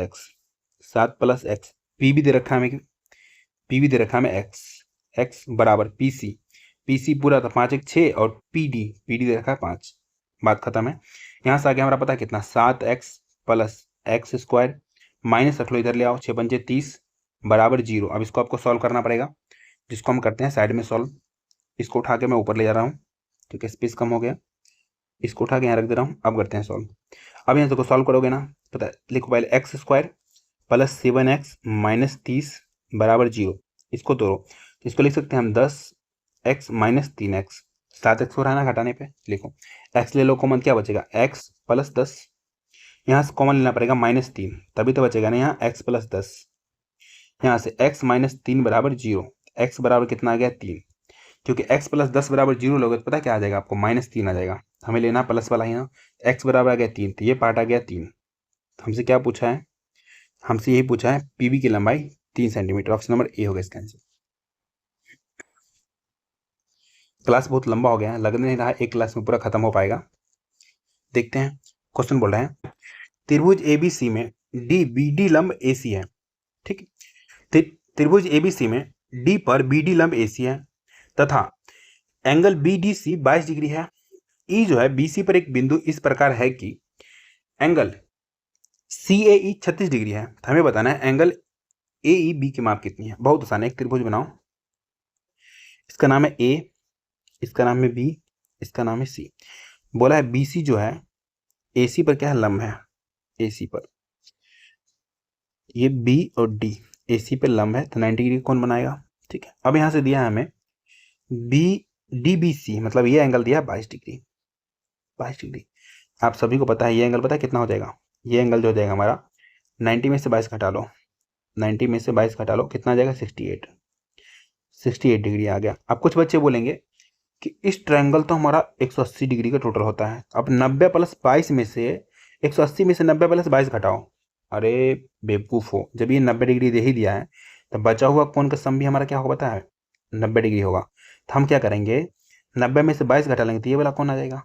एक्स। पी भी दे रखा है हमें, पी भी दे रखा है हमें एक्स बराबर पी सी पूरा था 5 1 6, और पी डी दे रखा है 5। बात खत्म है। यहाँ से आगे हमारा पता है कितना, 7x plus x square minus रख लो इधर ले आओ, 6 पंचे 30 बराबर 0। अब इसको आपको सॉल्व करना पड़ेगा, जिसको हम करते हैं साइड में सॉल्व। इसको उठा के मैं ऊपर ले जा रहा हूँ, ठीक है, स्पेस कम हो गया, इसको उठा के यहाँ रख दे रहा हूँ। अब करते हैं सॉल्व। अब यहाँ से सॉल्व करोगे ना, पता है, लिखो पहले x square plus 7x minus 30 बराबर 0। इसको तोड़ो, इसको लिख सकते हैं हम 10x माइनस 3x। 7x हो रहा है ना घटाने पे, लिखो x ले लो कॉमन, क्या बचेगा x प्लस 10, यहाँ से कॉमन लेना पड़ेगा -3, तभी तो बचेगा ना यहाँ x प्लस 10, यहाँ से x माइनस 3 बराबर 0, x बराबर कितना आ गया 3, क्योंकि x प्लस 10 बराबर 0 लोगे तो पता क्या आ जाएगा आपको, -3 आ जाएगा, हमें लेना प्लस वाला ही ना, x बराबर आ गया 3, तो ये पार्ट आ गया 3। हमसे क्या पूछा है, हमसे यही पूछा है पीबी की लंबाई 3 सेंटीमीटर, ऑप्शन नंबर ए होगा इसका आंसर। क्लास बहुत लंबा हो गया है, लग नहीं रहा है एक क्लास में पूरा खत्म हो पाएगा। देखते हैं क्वेश्चन बोल रहे हैं त्रिभुज एबीसी में डी बी डी लंब एसी है, ठीक। त्रिभुज एबीसी में डी पर बी डी लंब एसी है तथा angle B D C 22 degree है। ई जो है बीसी पर एक बिंदु इस प्रकार है कि एंगल सी ए ई 36 डिग्री है, तो हमें बताना है एंगल ए ई बी की माप कितनी है। बहुत आसान है, एक त्रिभुज बनाओ, इसका नाम है ए, इसका नाम है बी, इसका नाम है सी। बोला है बीसी जो है एसी पर क्या है, लंब है, एसी पर, ये बी और डी एसी पे लंब है, तो 90 डिग्री कौन बनाएगा, ठीक है। अब यहाँ से दिया है हमें बी डी बी सी, मतलब ये एंगल दिया है 22 डिग्री, 22 डिग्री। आप सभी को पता है ये एंगल पता है कितना हो जाएगा, ये एंगल जो हो जाएगा हमारा 90 में से 22 घटा लो, 90 में से 22 घटा लो, कितना आ जाएगा 68 डिग्री आ गया। अब कुछ बच्चे बोलेंगे कि इस ट्रायंगल तो हमारा 180 डिग्री का टोटल होता है, अब 90 प्लस 22 में से 180 में से 90 प्लस 22 घटाओ। अरे बेवकूफ़ हो, जब ये 90 डिग्री दे ही दिया है तो बचा हुआ कोण का सम भी हमारा क्या होगा पता है, 90 डिग्री होगा। तो हम क्या करेंगे, 90 में से 22 घटा लेंगे तो ये वाला कोण आ जाएगा,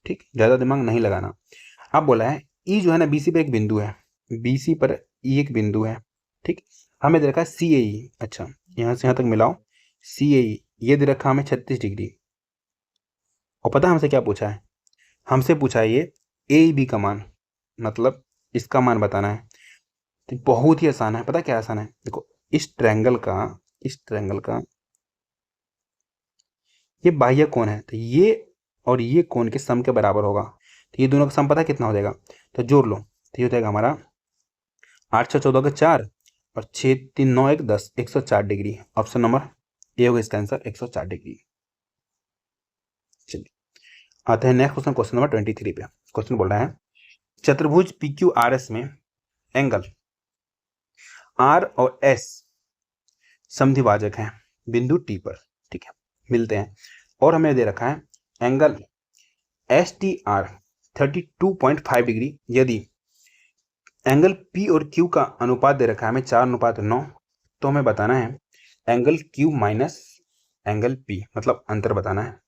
ठीक। ज़्यादा दिमाग नहीं लगाना। अब बोला है ई जो है ना बीसी पर एक बिंदु है, बीसी पर ई एक बिंदु है, ठीक। हमें दे रखा है सी ए ई, अच्छा यहाँ से यहाँ तक मिलाओ, सी ए ई ये दे रखा हमें 36 डिग्री। और पता है हमसे क्या पूछा है, हमसे पूछा है ये ए बी का मान, मतलब इसका मान बताना है। तो बहुत ही आसान है, पता क्या आसान है, देखो इस ट्रायंगल का ये बाह्य कोण है, तो ये और ये कोण के सम के बराबर होगा, तो ये दोनों का सम पता है कितना हो जाएगा, तो जोड़ लो, तो ये हो जाएगा हमारा 8 6 14 के 4 और 6 3 9 1 10, 104 डिग्री। ऑप्शन नंबर ए होगा इसका आंसर, 104 डिग्री। चलिए आते हैं नेक्स्ट क्वेश्चन, क्वेश्चन नंबर 23 पे। क्वेश्चन बोल रहा है चतुर्भुज पी क्यू आर एस में एंगल आर और एस समद्विभाजक हैं बिंदु टी पर, ठीक है, मिलते हैं। और हमें दे रखा है angle S T R 32.5 degree, यदि एंगल पी और क्यू का अनुपात दे रखा है हमें 4:9, तो हमें बताना है angle Q minus angle P, मतलब अंतर बताना है।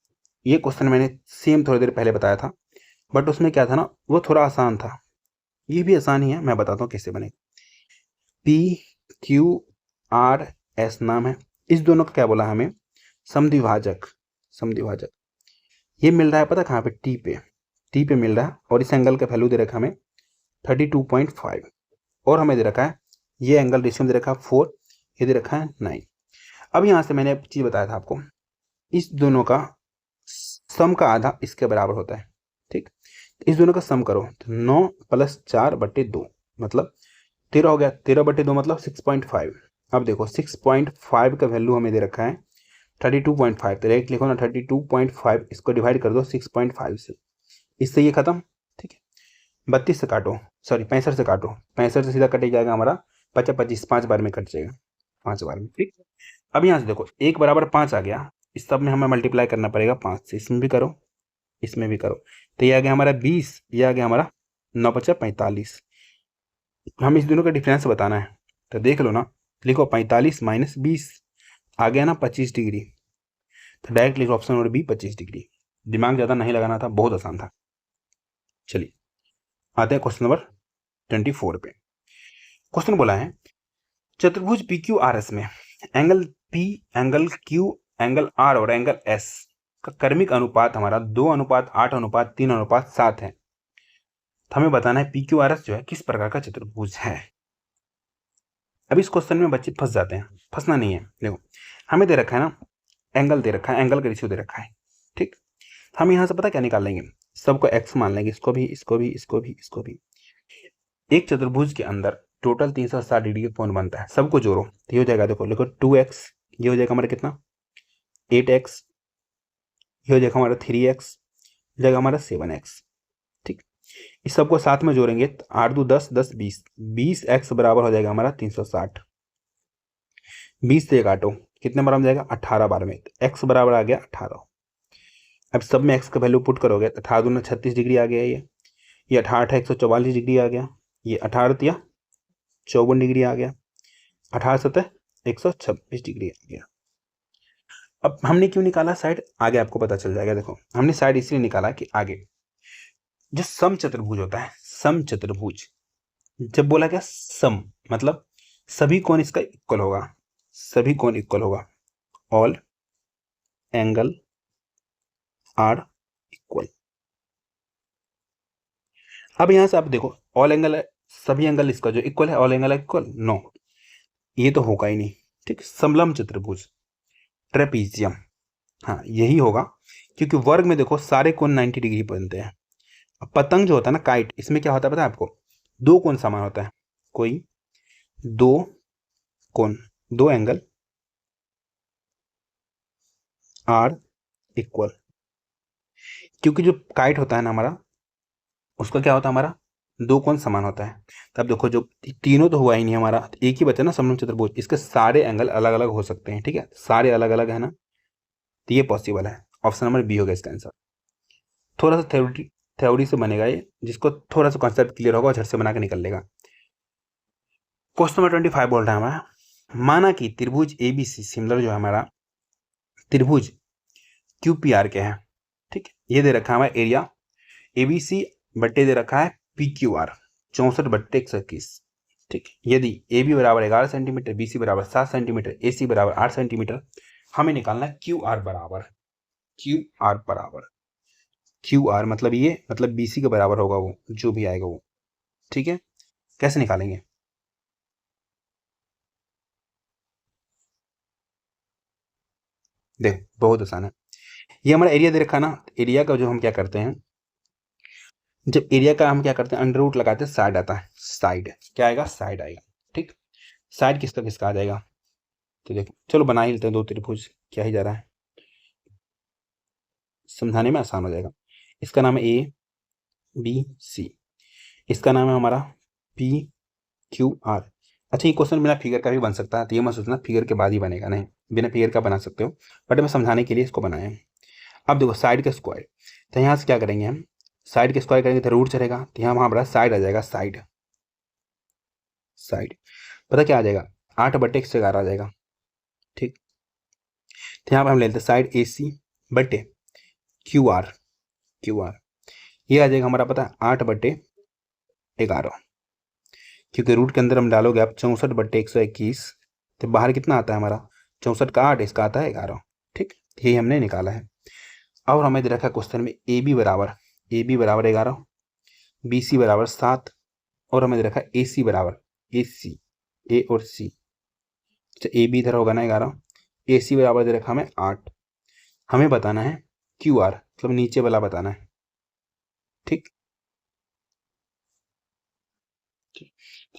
ये क्वेश्चन मैंने सेम थोड़ी देर पहले बताया था, बट उसमें क्या था ना, वो थोड़ा आसान था, ये भी आसान ही है, मैं बताता हूँ कैसे बने। पी क्यू आर एस नाम है, इस दोनों का क्या बोला हमें, समद्विभाजक, समद्विभाजक। ये मिल रहा है पता कहाँ पे, टी पे मिल रहा है, और इस एंगल का वैल्यू दे रखा हमें 32.5, और हमें दे रखा है ये एंगल रेशियो दे रखा है 4, ये दे रखा है 9। अब यहाँ से मैंने एक चीज़ बताया था आपको, इस दोनों का सम का आधा इसके बराबर होता है, ठीक। इस दोनों का सम करो तो 9 + 4/2 मतलब 13 हो गया, 13/2 मतलब 6.5। अब देखो 6.5 का वैल्यू हमें दे रखा है 32.5, तो डायरेक्ट लिखो ना 32.5, इसको डिवाइड कर दो 6.5 से, इससे ये खत्म, ठीक है। 32 से काटो, सॉरी 65 से काटो, 65 से सीधा कट जाएगा हमारा 25, 5 बार में कट जाएगा, 5 बार में, ठीक। अब यहाँ से देखो 1 = 5 आ गया, इस सब में हमें मल्टीप्लाई करना पड़ेगा 5 से, इसमें भी करो, इसमें भी करो, तो ये आ गया हमारा 20, ये आ गया हमारा 9 × 5 = 45। हम इस दोनों का डिफरेंस बताना है, तो देख लो ना, लिखो 45 - 20 आ गया ना 25 डिग्री, तो डायरेक्ट लिखो ऑप्शन नंबर बी 25 डिग्री। दिमाग ज़्यादा नहीं लगाना था, बहुत आसान था। चलिए आते हैं क्वेश्चन नंबर 24 पे। क्वेश्चन बोला है चतुर्भुज पी क्यू आर एस में angle P, angle Q, angle R और एंगल एस का कर्मिक अनुपात हमारा 2:8:3:7 है। तो हमें बताना है पी क्यू आर एस जो है किस प्रकार का चतुर्भुज है। अब इस क्वेश्चन में बच्चे फंस जाते हैं, फंसना नहीं है। देखो हमें दे रखा है ना, एंगल दे रखा है, एंगल का रेशियो दे रखा है, ठीक। हम यहाँ से पता क्या निकाल लेंगे, सबको एक्स मान लेंगे, इसको भी, इसको भी, इसको भी, इसको भी। एक चतुर्भुज के अंदर टोटल 360 डिग्री का कोण बनता है, सबको जोड़ो तो ये हो जाएगा, देखो 2x, ये हो जाएगा हमारा कितना 8x, ये हो जाएगा हमारा 3x, हो जाएगा हमारा 7x। ठीक, इस सबको साथ में जोड़ेंगे तो 8 दूनी 10, 10 20, 20x बराबर हो जाएगा हमारा 360। 20 से काटो, कितने बार में जाएगा 18 बार में, तो x बराबर आ गया 18। अब सब में x का वैल्यू पुट करोगे तो 18 दूनी 36 डिग्री आ गया, ये 18 144 डिग्री आ गया, ये 18 या 54 डिग्री आ गया, 18 सतह 126 डिग्री आ गया। अब हमने क्यों निकाला साइड, आगे आपको पता चल जाएगा। देखो हमने साइड इसलिए निकाला कि आगे जो सम चतुर्भुज होता है, सम चतुर्भुज, जब बोला गया सम मतलब सभी कोण इसका इक्वल होगा, सभी कोण इक्वल होगा, ऑल एंगल आर इक्वल। अब यहां से आप देखो ऑल एंगल, सभी एंगल इसका जो इक्वल है, ऑल एंगल इक्वल, नो ये तो होगा ही नहीं। ठीक, समलम चतुर्भुज, ट्रेपीजियम, हाँ यही होगा, क्योंकि वर्ग में देखो सारे कोण 90 डिग्री बनते हैं। अब पतंग जो होता है ना, काइट, इसमें क्या होता है पता है आपको, दो कोण समान होता है, कोई दो कोण, दो एंगल आर इक्वल, क्योंकि जो काइट होता है ना हमारा, उसका क्या होता है, हमारा दो कोण समान होता है। तब देखो जो तीनों तो हुआ ही नहीं हमारा, एक ही बचा ना समलम चतुर्भुज, इसके सारे एंगल अलग अलग हो सकते हैं। ठीक है, सारे अलग अलग है ना, तो ये पॉसिबल है, ऑप्शन नंबर बी होगा इसका आंसर। थोड़ा सा थ्योरी से बनेगा ये, जिसको थोड़ा सा कॉन्सेप्ट क्लियर होगा झट से बना के निकल लेगा। क्वेश्चन नंबर 25 बोल रहा है हमारा, माना कि त्रिभुज एबीसी सिमिलर जो है हमारा त्रिभुज क्यूपीआर के हैं। ठीक है, ये दे रखा है हमारा एरिया एबीसी बट्टे दे रखा है पीक्यूआर 64/121। ठीक, यदि ए बी बराबर 11 सेंटीमीटर, बी सी बराबर 7 सेंटीमीटर, ए सी बराबर 8 सेंटीमीटर, हमें निकालना है क्यू आर बराबर, क्यू आर मतलब ये, मतलब बी सी के बराबर होगा वो, जो भी आएगा वो। ठीक है, कैसे निकालेंगे, देख बहुत आसान है। ये हमारा एरिया दे रखा ना, एरिया का जो हम क्या करते हैं, जब एरिया का हम क्या करते हैं अंडर रूट लगाते हैं, साइड आता है, साइड क्या आएगा, साइड आएगा। ठीक, साइड किसका किसका आ जाएगा, तो देखो चलो बना ही लेते हैं दो त्रिभुज, क्या ही जा रहा है, समझाने में आसान हो जाएगा। इसका नाम है ए बी सी, इसका नाम है हमारा पी क्यू आर। अच्छा, ये क्वेश्चन बिना फिगर का भी बन सकता है, तो ये मत सोचना फिगर के बाद ही बनेगा, नहीं बिना फिगर का बना सकते हो, बट मैं समझाने के लिए इसको बनाया है। अब देखो साइड का स्क्वायर, तो यहाँ से क्या करेंगे हम, साइड के स्क्वायर करेंगे तो रूट चलेगा, तो यहाँ हमारा साइड आ जाएगा, साइड पता क्या आ जाएगा, 8/111 आ जाएगा। ठीक, तो यहाँ पर हम ले लेते हैं साइड ए सी बटे क्यू आर, ये आ जाएगा हमारा पता है 8/11, क्योंकि रूट के अंदर हम डालोगे आप 64/121, तो बाहर कितना आता है हमारा 64 का 8, इसका आता है 11। ठीक, यही हमने निकाला है। और हमें दे रखा क्वेश्चन में ए बी बराबर 11, बी सी बराबर 7, और हमें दे रखा ए सी बराबर ए और सी, अच्छा ए बी इधर होगा ना 11, ए सी बराबर दे रखा हमें 8। हमें बताना है क्यू आर, मतलब नीचे वाला बताना है। ठीक,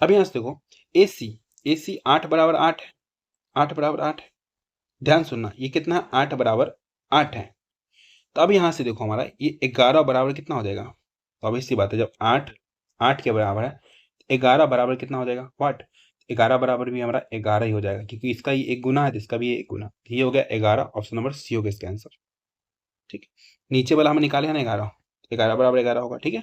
अब यहाँ से देखो ए सी 8 बराबर 8 है, 8 बराबर 8 है, ध्यान सुनना, ये कितना है 8 बराबर 8 है। तो अब यहाँ से देखो हमारा ये 11 बराबर कितना हो जाएगा, तो अब इसी बात है, जब 8 के बराबर है, 11 बराबर कितना हो जाएगा, वाट 11 बराबर भी हमारा 11 ही हो जाएगा, क्योंकि इसका ये एक गुना है तो इसका भी एक गुना, ये हो गया 11, ऑप्शन नंबर सी हो गया इसका आंसर। ठीक है, नीचे वाला हम निकाले है ना 11 बराबर 11 होगा। ठीक है,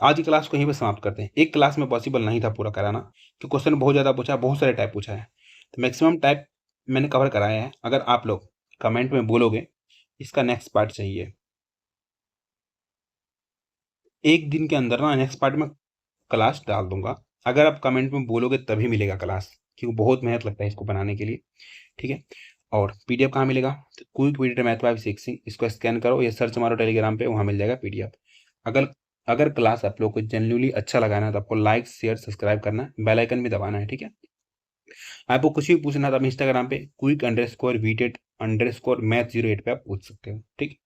आज की क्लास को यहीं पर समाप्त करते हैं। एक क्लास में पॉसिबल नहीं था पूरा कराना, क्योंकि क्वेश्चन बहुत ज़्यादा पूछा है, बहुत सारे टाइप पूछा है, तो मैक्सिमम टाइप मैंने कवर कराया है। अगर आप लोग कमेंट में बोलोगे इसका नेक्स्ट पार्ट चाहिए, एक दिन के अंदर ना नेक्स्ट पार्ट में क्लास डाल दूंगा, अगर आप कमेंट में बोलोगे तभी मिलेगा क्लास, क्योंकि बहुत मेहनत लगता है इसको बनाने के लिए। ठीक है, और पीडीएफ कहाँ मिलेगा, तो क्विक पीडीएफ मैथ 5 इसको स्कैन करो या सर्च मारो टेलीग्राम पे, वहाँ मिल जाएगा पीडीएफ। अगर क्लास आप लोग को जेन्युइनली अच्छा लगाना है तो आपको लाइक शेयर सब्सक्राइब करना है, बेल आइकन भी दबाना है। ठीक है, आपको कुछ भी पूछना है तो आप इंस्टाग्राम पे quick_vtet_math08 पे आप पूछ सकते हो। ठीक,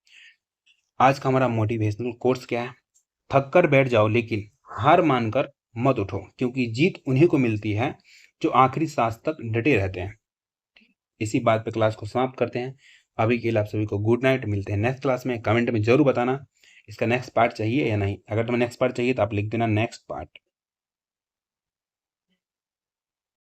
आज का हमारा मोटिवेशनल कोर्स क्या है, थक कर बैठ जाओ लेकिन हार मानकर मत उठो, क्योंकि जीत उन्हीं को मिलती है जो आखिरी सांस तक डटे रहते हैं। इसी बात पे क्लास को समाप्त करते हैं। अभी के लिए आप सभी को गुड नाइट, मिलते हैं नेक्स्ट क्लास में। कमेंट में जरूर बताना इसका नेक्स्ट पार्ट चाहिए या नहीं। अगर तुम्हें नेक्स्ट पार्ट चाहिए तो आप लिख देना नेक्स्ट पार्ट।